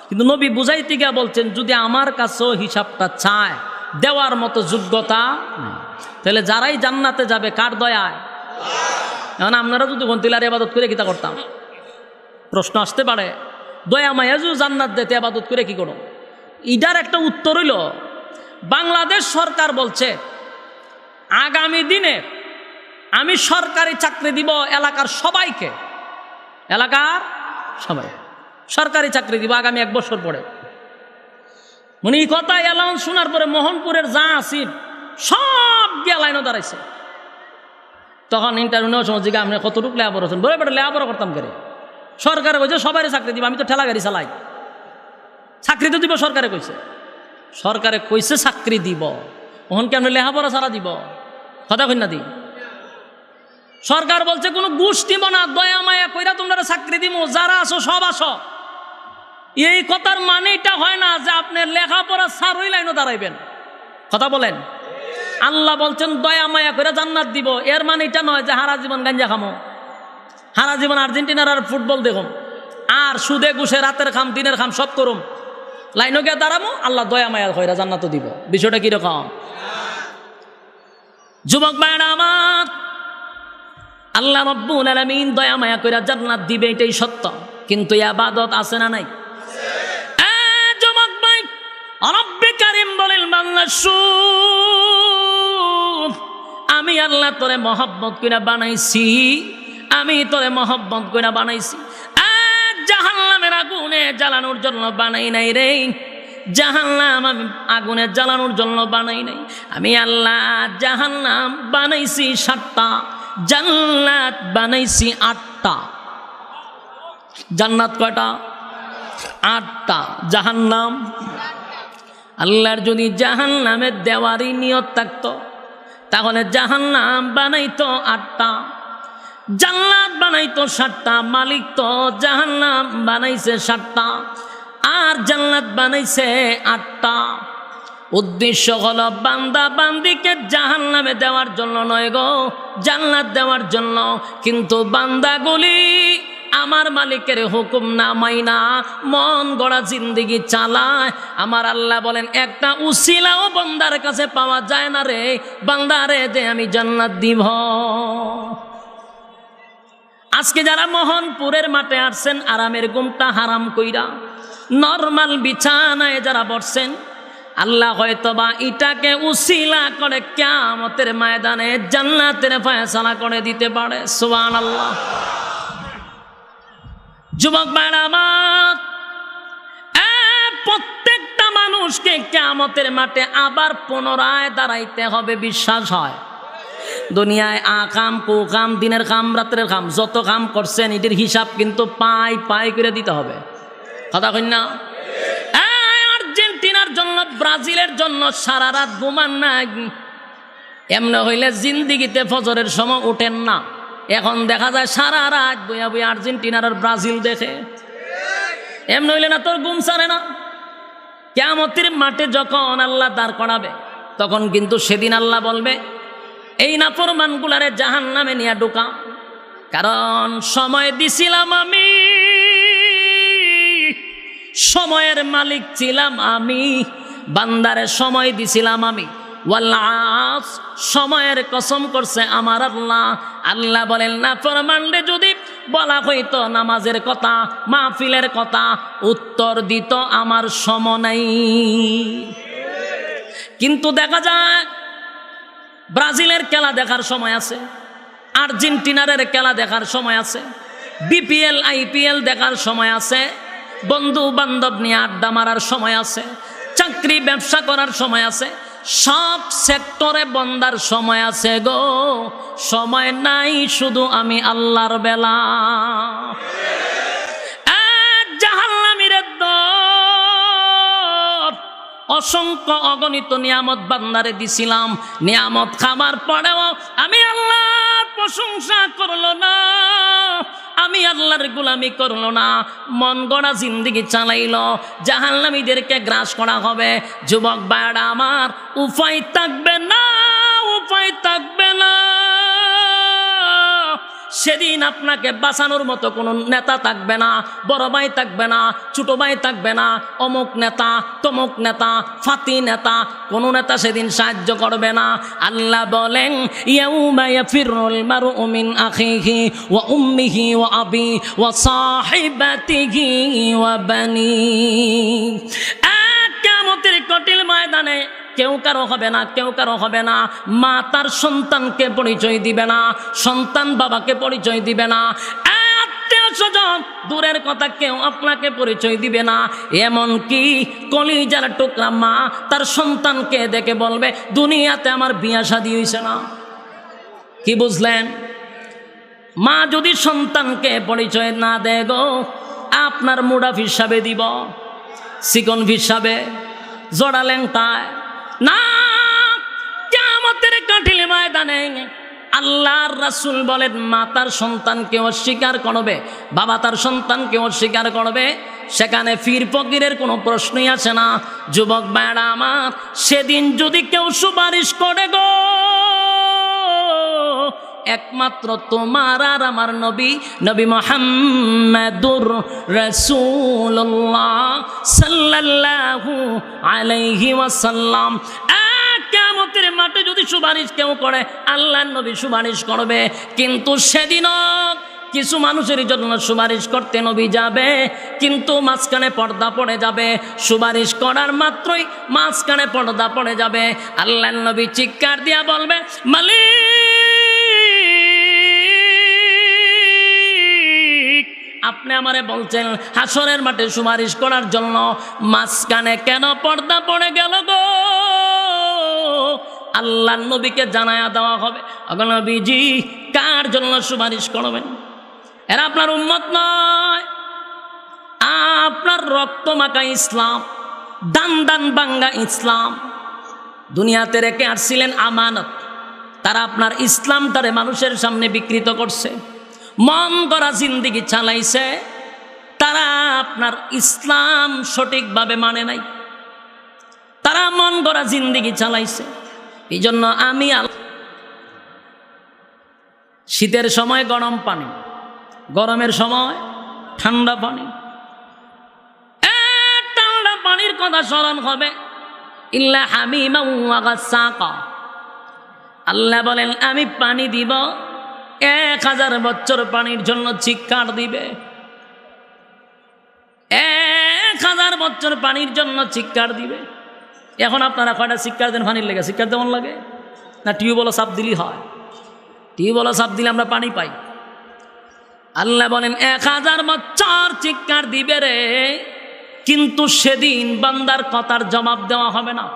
কিন্তু নবী বুঝাইতে গিয়া বলছেন যদি আমার কাছেও হিসাবটা চায়, দেওয়ার মতো যোগ্যতা নেই। তাহলে যারাই জান্নাতে যাবে কার দয়ায়? এখন আপনারা যদি গন্তিলার ইবাদত করে কিতা করতাম? প্রশ্ন আসতে পারে, দয়া মায়া যদি জান্নাত দিতে ইবাদত করে কি করো? ইটার একটা উত্তর হইল, বাংলাদেশ সরকার বলছে আগামী দিনে আমি সরকারি চাকরি দিব এলাকার সবাইকে, এলাকার সবাই সরকারি চাকরি দিব আগামী 1 বছর পরে। মানে এই কথা অ্যালাউন্স শোনার পরে মোহনপুরের যা আসিল সব গিয়া লাইনও দাঁড়াইছে। তখন ইন্টারভিউ নেওয়ার সময় জিজ্ঞাসা আপনি কতটুকু লেখাপড়া করছেন? বলে বেটা লেখাপড়া করতাম করে। সরকারে কইছে সবাই চাকরি দিব, আমি তো ঠেলা গাড়ি চালাই, চাকরি তো দিব সরকারে কইছে। সরকারে কইছে চাকরি দিব, ওখান কি আপনি লেখাপড়া ছাড়া দিব? কথা কই না দি। সরকার বলছে কোনো ঘুষ দিব না, দয়া মায়া কইরা তোমরা চাকরি দিব, যারা আসো সব আসো। এই কথার মানে এটা হয় না যে আপনার লেখাপড়া ছাড়াই লাইনও দাঁড়াইবেন। কথা বলেন। আল্লাহ বলছেন দয়া মায়া করে জান্নাত দিব, এর মানে এটা নয় যে হারা জীবন গাঞ্জা খামো, হারা জীবন আর্জেন্টিনার আর ফুটবল দেখুন, আর সুদে ঘুষে রাতের খাম দিনের খাম সব করুম, লাইনও গিয়ে দাঁড়ামো, আল্লাহ দয়া মায়া কইরা জান্নাতও দিব। বিষয়টা কিরকম? যুবক ভাইরা আমার, আল্লাহ রাব্বুল আলামিন দয়া মায়া কইরা জান্নাত দিবে, এটাই সত্য। কিন্তু ইবাদত আছে না নাই? যুবক ভাই, রব্বে কারীম বলেন বান্দা শুন, আমি আল্লাহ তোরে মহব্বত কইরা বানাইছি, আমি তোরে মহব্বত কইরা বানাইছি। জাহান্নামের আগুনে জ্বালানোর জন্য বানাই নাই রে, জাহান্নাম আমি আগুনে জ্বালানোর জন্য বানাই নাই। আমি আল্লাহ জাহান্নাম বানাইছি 7টা, জান্নাত বানাইছি 8টা। জান্নাত কয়টা? 8টা। জাহান্নাম, আল্লাহর যদি জাহান্নামের দেওয়ারই নিয়ত থাকতো তাহলে জাহান্নাম বানাইতো 8টা, জান্নাত বানাইতো 7টা। মালিক তো জাহান্নাম বানাইছে 7টা আর জান্নাত বানাইছে 8টা। উদ্দেশ্য হলো বান্দা বান্দিকে জাহান্নামে দেওয়ার জন্য নয় গো, জান্নাত দেওয়ার জন্য। কিন্তু বান্দাগুলি আমার মালিকের হুকুম না মাইনা মন গড়া জিন্দেগি চালায়, আমার আল্লাহ বলেন একটা উসিলাও বান্দার কাছে পাওয়া যায় না রে বান্দারে যে আমি জান্নাত দিব। আজকে যারা মোহনপুরের মাঠে আসছেন আরামের ঘুমটা হারাম কইরা নরমাল বিছানায় যারা বসছেন, আল্লাহ হয়তোবা এটাকে উসিলা করে কিয়ামতের ময়দানে জান্নাতের ফয়সালা করে দিতে পারে। সুবহানাল্লাহ। যুবক ভাইরা আমার, প্রত্যেকটা মানুষকে কিয়ামতের মাঠে আবার পুনরায় দাঁড়াইতে হবে বিশ্বাস হয়। দুনিয়ায় আকাম কুকাম দিনের কাম রাত্রের কাম যত কাম করছেন এটির হিসাব কিন্তু পাই পাই করে দিতে হবে। কথা কই না? আর্জেন্টিনার জন্য ব্রাজিলের জন্য সারা রাত ঘুমান না, এমনি হইলে জিন্দিগিতে ফজরের সময় উঠেন না। এখন দেখা যায় সারা রাত বইয়া বইয়া আর্জেন্টিনার আর ব্রাজিল দেখে, এমনি হইলে না তোর ঘুম ছাড়ে না। কিয়ামতের মাঠে যখন আল্লাহ দাঁড় করাবে তখন কিন্তু সেদিন আল্লাহ বলবে এই নাফরমানগুলারে জাহান্নামে নিয়ে ঢোকা, কারণ সময় দিছিলাম আমি, সময়ের মালিক ছিলাম আমি, বান্দারে সময় দিছিলাম আমি। ওয়াল আসর, সময়ের কসম করছে আমার আল্লাহ। আল্লাহ বলেন নাফরমানরে যদি বলা হইতো নামাজের কথা মাহফিলের কথা উত্তর দিত আমার সময় নাই। কিন্তু দেখা যায় ব্রাজিলের খেলা দেখার সময় আছে, আর্জেন্টিনার খেলা দেখার সময় আছে, বিপিএল আইপিএল দেখার সময় আছে, বন্ধু বান্ধব নিয়ে আড্ডা মারার সময় আছে, চাকরি ব্যবসা করার সময় আছে, সব সেক্টরে বন্দার সময় আছে গো। সময় নাই শুধু আমি আল্লাহর বেলা। জাহান্নামীর দল, অসংখ্য অগণিত নিয়ামত বান্দারে দিছিলাম, নিয়ামত খাবার পরেও আমি আল্লাহর প্রশংসা করলো না, আমি আল্লাহর গোলামি করলো না, মন গড়া জিন্দেগি চালাইলো, জাহান্নামীদেরকে গ্রাস করা হবে। যুবক ভাইরা আমার, উপায় থাকবে না, উপায় থাকবে না। সেদিন আপনাকে বাঁচানোর মতো কোনো নেতা থাকবে না, বড় ভাই থাকবে না, ছোট ভাই থাকবে না, অমুক নেতা তমুক নেতা ফাতি নেতা, কোন নেতা সেদিন সাহায্য করবে না। আল্লাহ বলেন ইয়াউমা ইয়াফিরুল মারউ মিন আখিহি ওয়া উম্মিহি ওয়া আবি ওয়া সাহিবাতিহি ওয়া বানি। কিয়ামতের কঠিন ময়দানে কেউ কারো হবে না, কেউ কারো হবে না। মা তার সন্তানকে পরিচয় দিবে না, সন্তান বাবাকে পরিচয় দিবে না, আত্মীয় স্বজন দূরের কথা কেউ আপনাকে পরিচয় দিবে না। এমনকি কলিজার টুকরা মা তার সন্তানকে দেখে বলবে দুনিয়াতে আমার বিয়া শাদী হইছে না। কি বুঝলেন? মা যদি সন্তানকে পরিচয় না দেয় গো, আপনার মুডাফ হিসাবে দিব, চিকন হিসাবে জোড়া ল্যাংটায় না। কিয়ামতের কঠিন ময়দানে আল্লাহর রাসূল বলেন মা তার সন্তানকে অস্বীকার করবে, বাবা তার সন্তানকে অস্বীকার করবে, সেখানে ফির ফকিরের কোনো প্রশ্নই আসে না। যুবক ভাইরা আমার, সেদিন যদি কেউ সুপারিশ করে গো, একমাত্র তোমার আর আমার নবী, নবী মুহাম্মাদুর রাসূলুল্লাহ সাল্লাল্লাহু আলাইহি ওয়াসাল্লাম। কিয়ামতের মাঠে যদি সুপারিশ কেউ করে, আল্লাহর নবী সুপারিশ করবে। কিন্তু সেদিনও কিছু মানুষের জন্য সুপারিশ করতে নবী যাবে, কিন্তু মাঝখানে পর্দা পড়ে যাবে। সুপারিশ করার মাত্রই মাঝখানে পর্দা পড়ে যাবে। আল্লাহর নবী চিৎকার দিয়া বলবে মালিক, আপনি আমারে বলছেন হাসরের মাঠে সুপারিশ করার জন্য, মাঝখানে কেন পর্দা পড়ে গেল গো? আল্লাহর নবীকে জানায়া দেওয়া হবে, নবীজি কার জন্য সুপারিশ করবেন? এরা আপনার উম্মত নয়, আপনার রক্ত মাখা ইসলাম, দান দান বাঙ্গা ইসলাম দুনিয়াতে রেখে আসছিলেন আমানত। তারা আপনার ইসলামটারে মানুষের সামনে বিকৃত করছে, মন গড়া জিন্দেগি চালাইছে। তারা আপনার ইসলাম সঠিকভাবে মানে নাই, তারা মন গড়া জিন্দেগি চালাইছে। এই জন্য আমি শীতের সময় গরম পানি, গরমের সময় ঠান্ডা পানি, ঠান্ডা পানির কথা স্মরণ হবে। ইল্লা হামিমা ওয়া গাসসাকা, আল্লাহ বলেন আমি পানি দিব 1000 বছর পানির জন্য চিৎকার দিবে। 1000 বছর পানির জন্য চিৎকার দিবে। এখন আপনারা কয়টা চিৎকার দেন পানির লেগে? চিৎকার দেওয়ান লাগে না টিউবওয়েল চাপ দিলেই হয়? টিউবওয়েল চাপ দিলে আমরা পানি পাই। আল্লাহ বলেন 1000 বছর চিৎকার দিবে রে, কিন্তু সেদিন বান্দার কথার জবাব দেওয়া হবে না।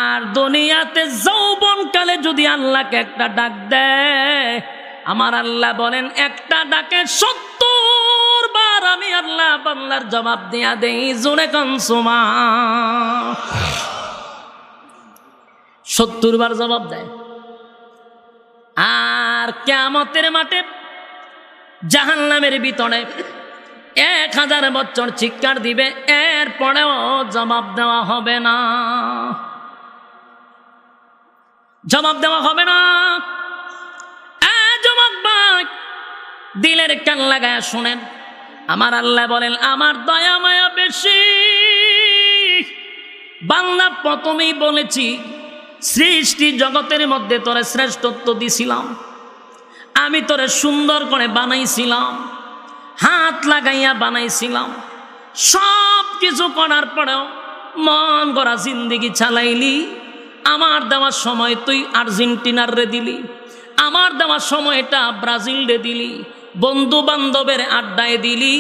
আর দুনিয়াতে যৌবনকালে যদি আল্লাহকে একটা ডাক দেয়, আমার আল্লাহ বলেন একটা ডাকে 70 বার আমি আল্লাহ বান্দার জবাব দিয়া দেই। জোরে কনসুমা 70 বার জবাব দেয়। আর কিয়ামতের মাঠে জাহান্নামের ভিতরে 1000 বছর চিৎকার দিবে, এরপরেও জবাব দেওয়া হবে না, জবাব দেওয়া হবে না। যুবক ভাই, দিলের কান লাগায় শুনেন, আমার আল্লাহ বলেন আমার দয়া মায়া বেশি। বাংলা প্রথমেই বলেছি সৃষ্টি জগতের মধ্যে তোরে শ্রেষ্ঠত্ব দিছিলাম, আমি তোরে সুন্দর করে বানাইছিলাম, হাত লাগাইয়া বানাইছিলাম। সব কিছু করার পরেও মন গড়া জিন্দিগি চালাইলি। আমার দেওয়ার সময় তুই আর্জেন্টিনার রে দিলি, আমার দেওয়ার সময়টা ব্রাজিল রে দিলি, বন্ধু বান্ধবের আড্ডায় দিলি।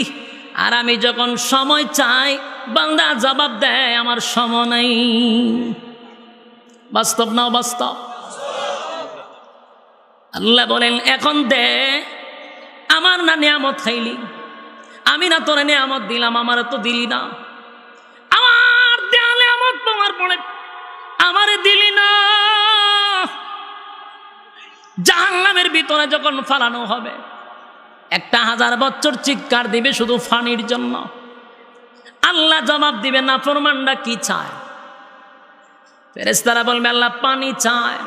আর আমি যখন সময় চাই বান্দা জবাব দেয় আমার সময় নাই। বাস্তব না বাস্তব? আল্লাহ বলেন এখন দে, আমার না নিয়ামত খাইলি, আমি না তোরে নিয়ামত দিলাম, আমার তো দিলি না। আমার দেয়া নিয়ামত পাওয়ার পরে আমারে দিলি না। জাহান্নামের ভিতরে যখন ফালানো হবে 1000 বছর চিৎকার দিবে শুধু পানির জন্য। আল্লাহ জবাব দিবে নাফরমানরা কি চায়? ফেরেশতারা বলবে আল্লাহ পানি চায়।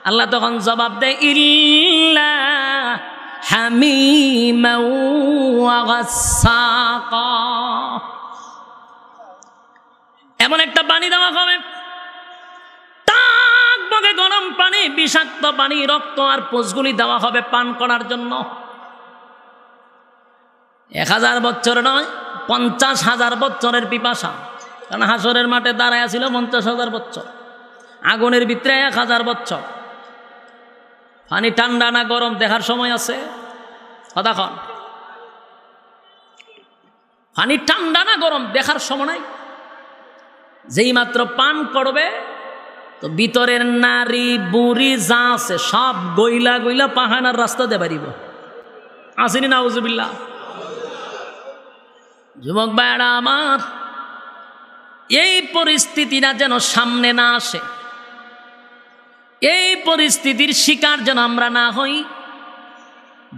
আল্লাহ তখন জবাব দেয় ইল্লা হামিমা ওয়া গাসসাকা, এমন একটা পানি দেওয়া হবে টকবকে গরম পানি, বিষাক্ত পানি, রক্ত আর পুঁজগুলি দেওয়া হবে পান করার জন্য। 1000 বছর নয়, 50,000 বছরের পিপাসা। কারণ হাসরের মাঠে দাঁড়ায় ছিল 50,000 বছর, আগুনের ভিতরে 1000 বছর। পানি ঠান্ডা না গরম দেখার সময় আছে? কতক্ষণ? পানি ঠান্ডা না গরম দেখার সময় নাই। যেই মাত্র পান করবে তো ভিতরের নারী বুড়ি যা আছে সব গইলা গইলা পাহানার রাস্তা দিয়ে বাড়িব। আসেনি নাউজুবিল্লাহ? যুবক ভাইরা আমার, এই পরিস্থিতিটা যেন সামনে না আসে, এই পরিস্থিতির শিকার যেন আমরা না হই।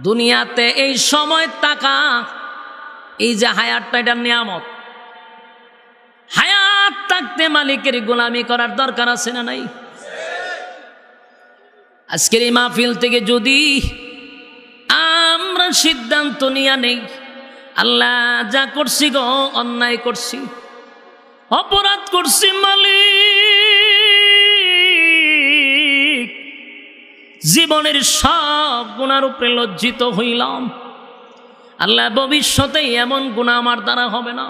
দুনিয়াতে এই সময় টাকা, এই যে হায়াতটা, এটা নিয়ামত। হায়াত থাকতে মালিকের গোলামি করার দরকার আছে না নাই? আজকের এই মাহফিল থেকে যদি আমরা সিদ্ধান্ত নিয়ে নেই আল্লাহ যা করছি গো অন্যায় করছি, অপরাধ করছি মালিক, জীবনের সব গুনার উপরে লজ্জিত হইলাম। আল্লাহ ভবিষ্যতে এমন গুনাহ আমার দ্বারা হবে না।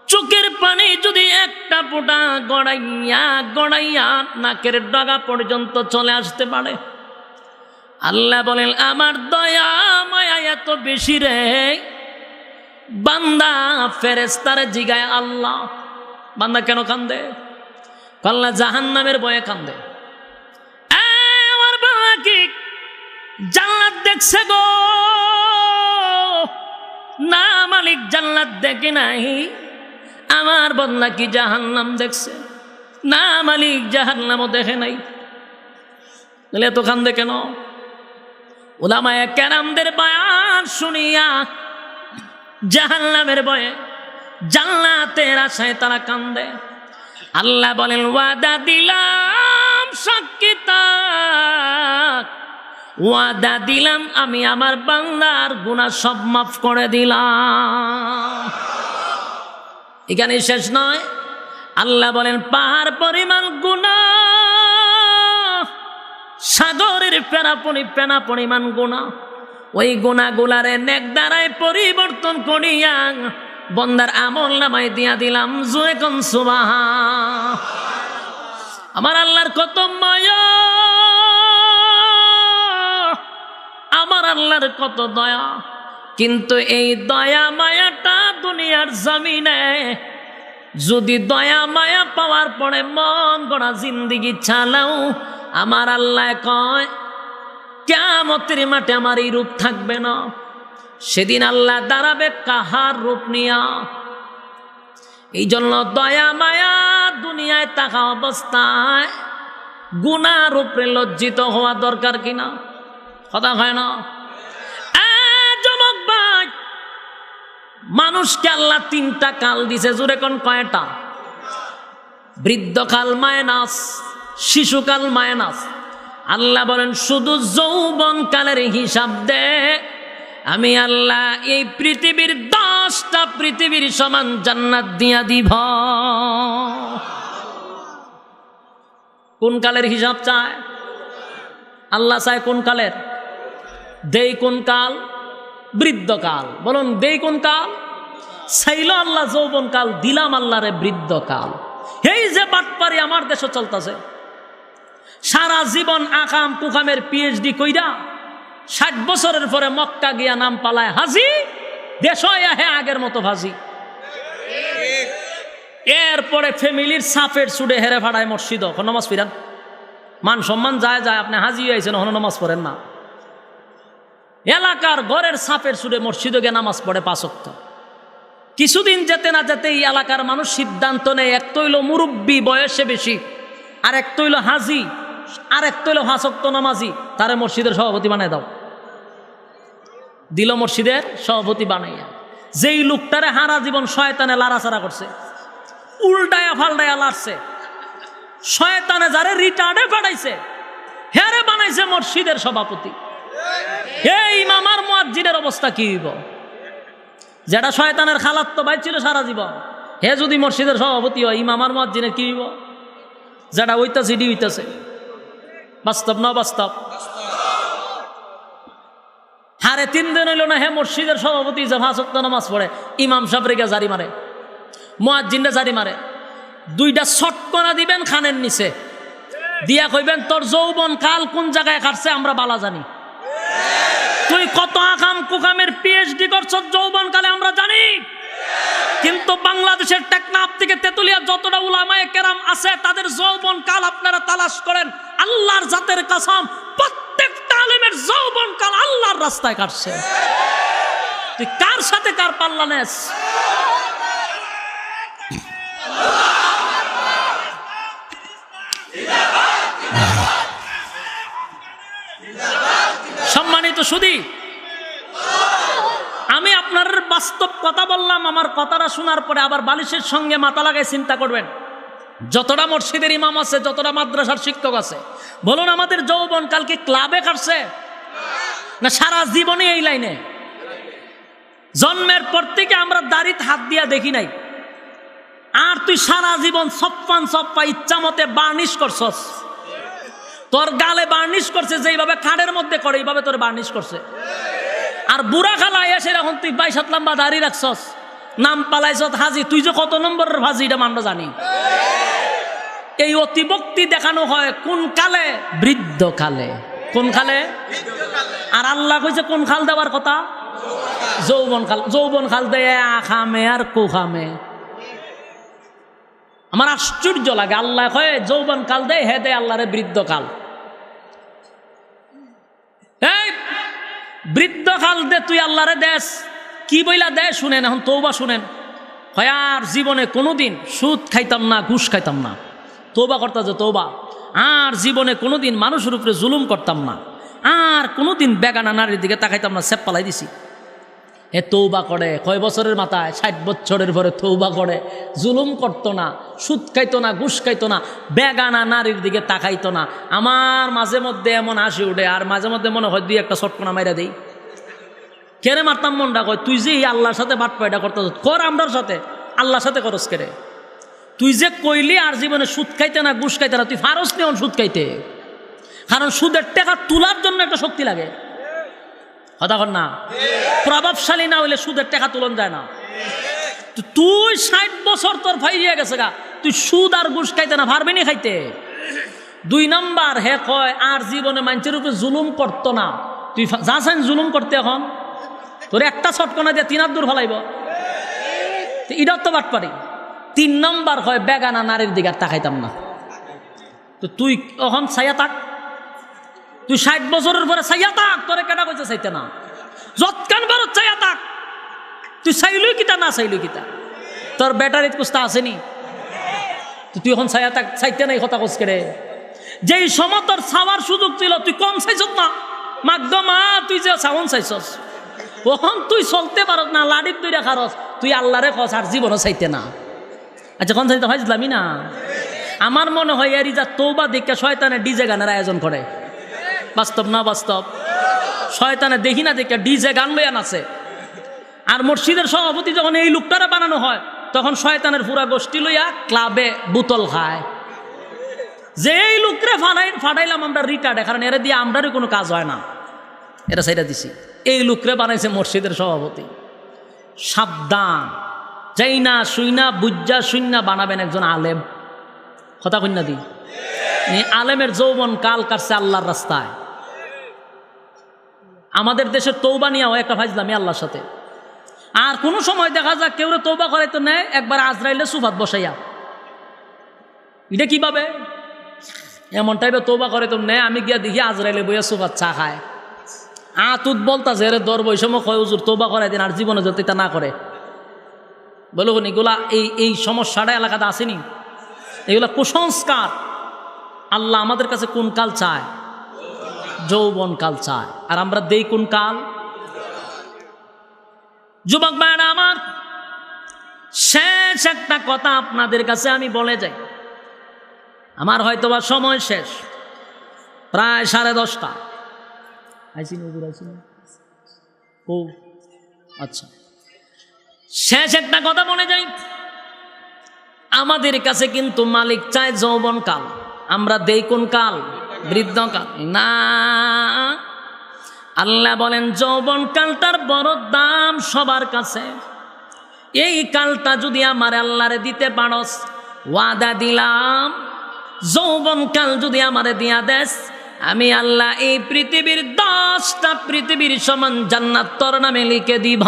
চোখের পানি যদি একটা ফোঁটা গড়াইয়া গড়াইয়া নাকের ডগা পর্যন্ত চলে আসতে পারে, আল্লাহ বলেন আমার দয়া মায়া এত বেশি রে, বান্দা ফেরেশতারে জিগায় আল্লাহ বান্দা কেন কান্দে? আল্লাহ জাহান্নামের ভয়ে কান্দে। আমার বাবা কি জান্নাত দেখছে গো? না মালিক, জান্নাত দেখে নাই। আমার বান্দা কি জাহান্নাম দেখছে? না মালিক, জাহান্নামও দেখে নাই। তাহলে এত কান্দে কেন? উলামায়ে কেরামদের বয়ান শুনিয়া জাহান্নামের ভয়ে, জান্নাতের আশায় তারা কান্দে। আল্লাহ বলেন ওয়াদা দিলাম সাক্ষী থাক, ওয়াদা দিলাম আমি আমার বান্দার গুনাহ সব মাফ করে দিলাম। এখানে শেষ নয়, আল্লাহ বলেন পাহাড় পরিমাণ গুনাহ, সাগরের ফেনা পরিমাণ গুনাহ, ওই গুনাহগুলারে নেক দ্বারায় পরিবর্তন করিয়া বন্দার আমল নামায় দিয়া দিলাম। জোরে কোন সুবহান। আমার আল্লাহর কত মায়া, আমার আল্লাহর কত দয়া, কিন্তু এই দয়া মায়াটা দুনিয়ার জমিনে যদি দয়া মায়া পাওয়ার পরে মন গড়া জিন্দিগি চালাও, আমার আল্লাহ কয় কিয়ামতের মাঠে আমার এই রূপ থাকবে না। সেদিন আল্লাহ দাঁড়াবে কাহার রূপ নিয়া। এই জন্য দয়া মায়া দুনিয়ায় থাকা অবস্থায় গুনার উপরে লজ্জিত হওয়া দরকার কিনা? কথা হয় না? যুবক ভাই, মানুষকে আল্লাহ 3টা কাল দিছে। জোরে কোন কয়টা? বৃদ্ধকাল মাইনাস, শিশুকাল মাইনাস। আল্লাহ বলেন শুধু যৌবন কালের হিসাব দে, আমি আল্লাহ এই পৃথিবীর 10টা পৃথিবীর সমান জান্নাত দিয়া দিব। কোন কালের হিসাব চায় আল্লাহ? চায় কোন কালের? দেই কোন কাল? বৃদ্ধকাল। বলুন দেই কোন কাল? চাইল আল্লাহ যৌবন কাল, দিলাম আল্লাহরে বৃদ্ধকাল। এই যে বাটপারি আমার দেশে চলতেছে, সারা জীবন আকাম কুকামের পিএইচডি কইরা 60 বছরের পরে মক্কা গিয়া নাম পালায় হাজি, দেশ আগের মতো ভাজি। এরপরে ফ্যামিলির সাপের চুড়ে হেরে ফাড়ায় মসজিদ, নমাজ ফিরান। মান সম্মান যায় যায়, আপনি হাজি হয়েছেন, হন নামাজ পড়েন না। এলাকার ঘরের সাপের চুড়ে মসজিদে গিয়ে নামাজ পড়ে 5 ওয়াক্ত। কিছুদিন যেতে না যেতে এই এলাকার মানুষ সিদ্ধান্ত নেয়, এক তৈল মুরব্বী বয়সে বেশি, আর এক তৈল হাজি, আর এক তৈল 5 ওয়াক্ত নামাজি, তারে মসজিদের সভাপতি বানায় দাও। দিল মসজিদের সভাপতি বানাইয়া। যেই লোকটারে হারা জীবন শয়তানে লাড়াচাড়া করছে, উল্টায়া ফাল্টায়া লাড়ছে, শয়তানে যারে রিটার্ডে পাঠাইছে, হেরে বানাইছে মসজিদের সভাপতি। এই ইমামার মুয়াজ্জিনের অবস্থা কি হইব? যেটা শয়তানের খালাত তো ভাই ছিল সারা জীবন, হে যদি মসজিদের সভাপতি হয়, ইমামার মুয়াজ্জিনের কি হইব? যেটা হইতাছে ডি হইতাছে। বাস্তব না বাস্তব? হারে 3 দিন হইল না, হে মসজিদের সভাপতি যে 5 ওয়াক্ত নামাজ পড়ে, ইমাম সাহেব রেগে জারি মারে, মুয়াজ্জিনরে জারি মারে। 2টা শটকনা দিবেন খানের নিচে, দিয়া কইবেন তোর যৌবন কাল কোন জায়গায় কাটছে আমরা বালা জানি। তুই কত আকাম কুকামের পিএইচডি করছ যৌবন কালে আমরা জানি, কিন্তু বাংলাদেশের টেকনাফ থেকে তেতুলিয়া যতটা উলামায়ে কেরাম আছে তাদের যৌবন কাল আপনারা তালাশ করেন, আল্লাহর জাতের কসম প্রত্যেকটা আলেমের যৌবন কাল আল্লাহর রাস্তায় কাটছে। তুই কার সাথে কার পাল্লা নেস? সম্মানিত সুধী, আমি আপনার বাস্তব কথা বললাম। আমার কথাটা শোনার পরে আবার বালিশের সঙ্গে মাথা লাগাই চিন্তা করবেন। যতটা মসজিদের ইমাম আছে, যতটা মাদ্রাসার শিক্ষক আছে, বলুন আমাদের যৌবন কাল কি ক্লাবে কাটছে না সারা জীবনে এই লাইনে? জন্মের পর থেকে আমরা দাড়িতে হাত দিয়া দেখি নাই, আর তুই সারা জীবন সপ্পা ইচ্ছা মতে বার্নিশ করছস। তোর গালে বার্নিশ করছে যেইভাবে খাড়ের মধ্যে করে, এইভাবে তোর বার্নিশ করছে। আর বুড়া খালা এসে এখন তুই 22 লম্বা দাড়ি রাখছস, নাম পালাইছ হাজি। তুই যে কত নম্বরের হাজি এটা আমরা জানি। এই অতিভক্তি দেখানো হয় কোন কালে? বৃদ্ধকালে। কোন কালে? আর আল্লাহ কইছে কোন খাল দেওয়ার কথা? যৌবন কাল। যৌবন কাল দেয় আখামে আর কুখামে। আমার আশ্চর্য লাগে, আল্লাহ কয় যৌবন কাল দেয়, হে দেয় আল্লাহরে বৃদ্ধকাল। এই বৃদ্ধকাল দে তুই আল্লাহরে দেশ কি বইলা দে? শুনেন এখন তওবা শুনেন। হয় আর জীবনে কোনোদিন সুদ খাইতাম না, ঘুষ খাইতাম না। তওবা করতে যে তওবা। আর জীবনে কোনোদিন মানুষের উপরে জুলুম করতাম না, আর কোনোদিন বেগানা নারীর দিকে তাকাইতাম না, সেপ পালাই দিছি। এ তৌবা করে কয় বছরের মাথায় 60 বছরের পরে তৌবা করে, জুলুম করতো না, সুদ খাইতো না, ঘুষ খাইতো না, বেগানা নারীর দিকে তাকাইতো না। আমার মাঝে মধ্যে এমন হাসি উঠে, আর মাঝে মধ্যে মনে হয় দুই একটা শটকোনা মাইরা দেই। কেরে মারতাম মনটা কয়, তুই যে আল্লাহর সাথে বাট পয়টা করতে কর, আমরার সাথে আল্লাহর সাথে করস কেরে? তুই যে কইলি আর জীবনে সুদ খাইতে না, ঘুষ খাইতে না, তুই ফারস নেই সুদ খাইতে। কারণ সুদের টাকা তোলার জন্য একটা শক্তি লাগে, কথা কর না? প্রভাবশালী না হইলে সুদের টাকা তুলন যায় না। তুই 60 বছর তোর ফাইয়া গেছে গা, তুই সুদ আর ঘুষ খাইতে না, পারবি নি খাইতে। 2 নাম্বার, হে কয় আর জীবনে মানুষের উপরে জুলুম করতো না। তুই যা চান জুলুম করতে, এখন তোর একটা ছটকনা দিয়ে 3 হাত দূর ফেলাইব, এটাও তো বাট পারি। 3 নম্বর হয় বেগানা নারীর দিকে আর তাকাইতাম না। তো তুই এখন ছাইয়া থাক, তুই 60 বছরের পরে ছাইয়া থাক, তোরে কেটা কইছে চাইতে না, যৎকান বারত ছাইয়া থাক। তুই চাইলই কিতা না চাইলই কিতা, তোর ব্যাটারিত কুস্তা আসেনি, তুই এখন ছাইয়া থাক, চাইতে নাই কথা কস কেড়ে। যেই সময় তোর ছাওয়ার সুযোগ ছিল, তুই কম চাইছ না, মাকদমা তুই যে ছাওন চাইছস, ওখন তুই চলতে পারস না, লাড়ির তুই রেখারস, তুই আল্লাহরে খস আর জীবনও চাইতে না। আচ্ছা কোন চাইতে ভাইছিলামই না। আমার মনে হয় এর যা তৌবা দেখে শয়তানে ডিজে গানের আয়োজন করে। বাস্তব না বাস্তব? শয়তানে দেখি না দেখে ডিজে গান লইয়া নাচে। আর মসজিদের সভাপতি যখন এই লোকটারে বানানো হয়, তখন শয়তানের পুরা গোষ্ঠী লইয়া ক্লাবে বোতল খায়, যে এই লোকরে ফাটাইলাম আমরা রিটার্ডে, কারণ এরা দিয়ে আমরারই কোনো কাজ হয় না, এটা সেইটা দিছি। এই লোকরে বানাইছে মসজিদের সভাপতি। সাবধান, যাই না শুই না বুজ্জা শুইনা বানাবেন একজন আলেম। কথা কন্যা দি, আলেমের যৌবন কাল কাটছে আল্লাহর রাস্তায়। আমাদের দেশের তৌবা নিয়েও একটা ফাইজলামি আল্লাহর সাথে। আর কোন সময় দেখা যাক কেউ তৌবা করে তো নেয় একবার আজরাইলে সুফাত বসাইয়া, এটা কিভাবে এমন টাইপের তৌবা করে তো নেয়। আমি গিয়া দেখি আজরাইলে বইয়া সুফাত চা খায়, আতুত বলতা যে রে দর বৈষম্য কয় হুজুর তৌবা করাই দিন, আর জীবনে যাতে তা না করে। বলো এগুলা এই সমস্যাটা এলাকাতে আসেনি, এগুলা কুসংস্কার। আল্লাহ আমাদের কাছে কোন কাল চায়? যৌবন কাল চায়, আর আমরা দেই কোন কাল? যুবক ভাইরা আমার, শেষ একটা কথা আপনাদের কাছে আমি বলে যাই। আমার হয়তোবা সময় শেষ, প্রায় 10:30। ও আচ্ছা, শেষ একটা কথা বলে যাই। আমাদের কাছে কিন্তু মালিক চায় যৌবন কাল, আমরা দেই কোন কাল? বৃদ্ধকাল না। আল্লাহ বলেন যৌবন কালটার বড় দাম সবার কাছে। এই কালটা যদি আমার আল্লাহরে দিতে পারস, ওয়াদা দিলাম যৌবন কাল যদি আমারে দিয়া দেস, আমি আল্লাহ এই পৃথিবীর 10টা পৃথিবীর সমান জান্নাত তোর নামে লিখে দিব।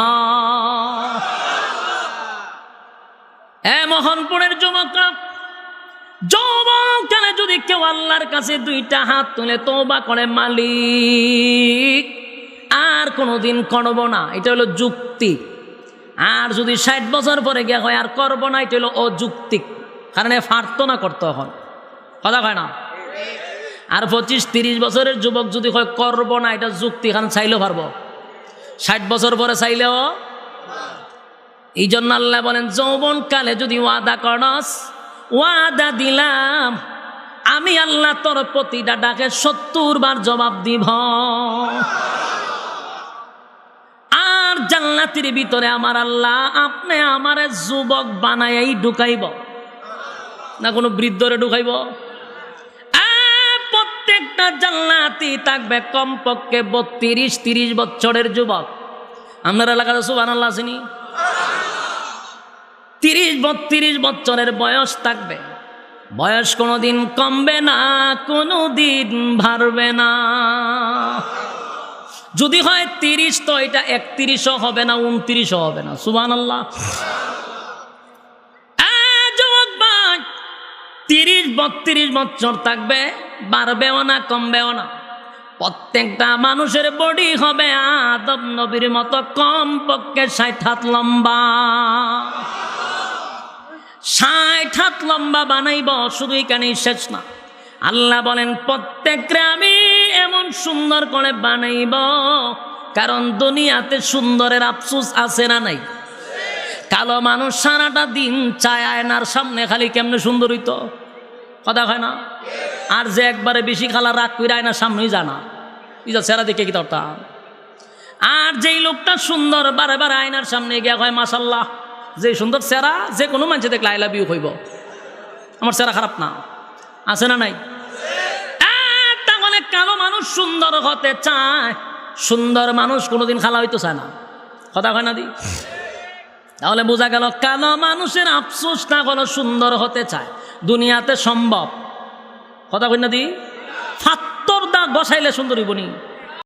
এ মোহনপুরের যুবকরা, যৌবনকালে যদি কেউ আল্লাহর কাছে 2টা হাত তুলে তওবা করে, মালিক আর কোনোদিন করব না, এটা হলো যুক্তি। আর যদি 60 বছর পরে গিয়া হয় আর করব না, এটা হলো অযৌক্তিক, কারণ পারতো না করতে, এখন কথা হয় না। আর 25-30 বছরের যুবক যদি হয় করব না, এটা যুক্তি, কারণ চাইলেও পারবো। 60 বছর পরে চাইলেও। এই জন্য আল্লাহ বলেন যৌবন কালে যদি ওয়াদা করস, ওয়াদা দিলাম আমি আল্লাহ তোর প্রতিটা ডাকে 70 বার জবাব দিব। আর জান্নাতের ভিতরে আমার আল্লাহ আপনি আমারে যুবক বানাইয়াই ঢুকাইব না, কোনো বৃদ্ধরে ঢুকাইব? প্রত্যেকটা জান্নাতি থাকবে কমপক্ষে 32-30 বছরের যুবক। আপনার এলাকাতে সুবহানাল্লাহ আসেনি? 30-32 বছরের বয়স থাকবে। বয়স কোনোদিন কমবে না, কোনোদিন বাড়বে না। যদি হয় 30, তো এটা 31ও হবে না, 29ও হবে না। সুবহানাল্লাহ। যুবক ভাই, 30-32 বছর থাকবে, বাড়বেও না, কমবেও না। প্রত্যেকটা মানুষের বডি হবে আদম নবীর মতো কমপক্ষে 60 হাত লম্বা। 60 হাত লম্বা বানাইব, শুধু এখানেই শেষ না। আল্লাহ বলেন প্রত্যেককে আমি এমন সুন্দর করে বানাইব কারণ দুনিয়াতে সুন্দরের আফসোস আছে না নাই? কালো মানুষ সারাটা দিন চায় আয়নার সামনে খালি কেমনে সুন্দর হইতো, কথা হয় না? আর যে একবারে বেশি খালা রাগ করে আয়নার সামনেই জানা ইজা চেহারা দেখে কি দরকার। আর যেই লোকটা সুন্দর বারে বারে আয়নার সামনে গিয়া হয় মাশাল্লাহ, যে সুন্দর চেহারা যে কোনো মানুষ দেখলে আই লাভ ইউ হইব, আমার চেহারা খারাপ না, আছে না নাই? তাহলে কালো মানুষ সুন্দর হতে চায়, সুন্দর মানুষ কোনোদিন খালা হইতে চায় না, কথা হয় না দি? তাহলে বোঝা গেল কালো মানুষের আফসোস না হলো সুন্দর হতে চায়, দুনিয়াতে সম্ভব, কথা কই না দি? ফাত্তর দা বসাইলে সুন্দর হইব নি?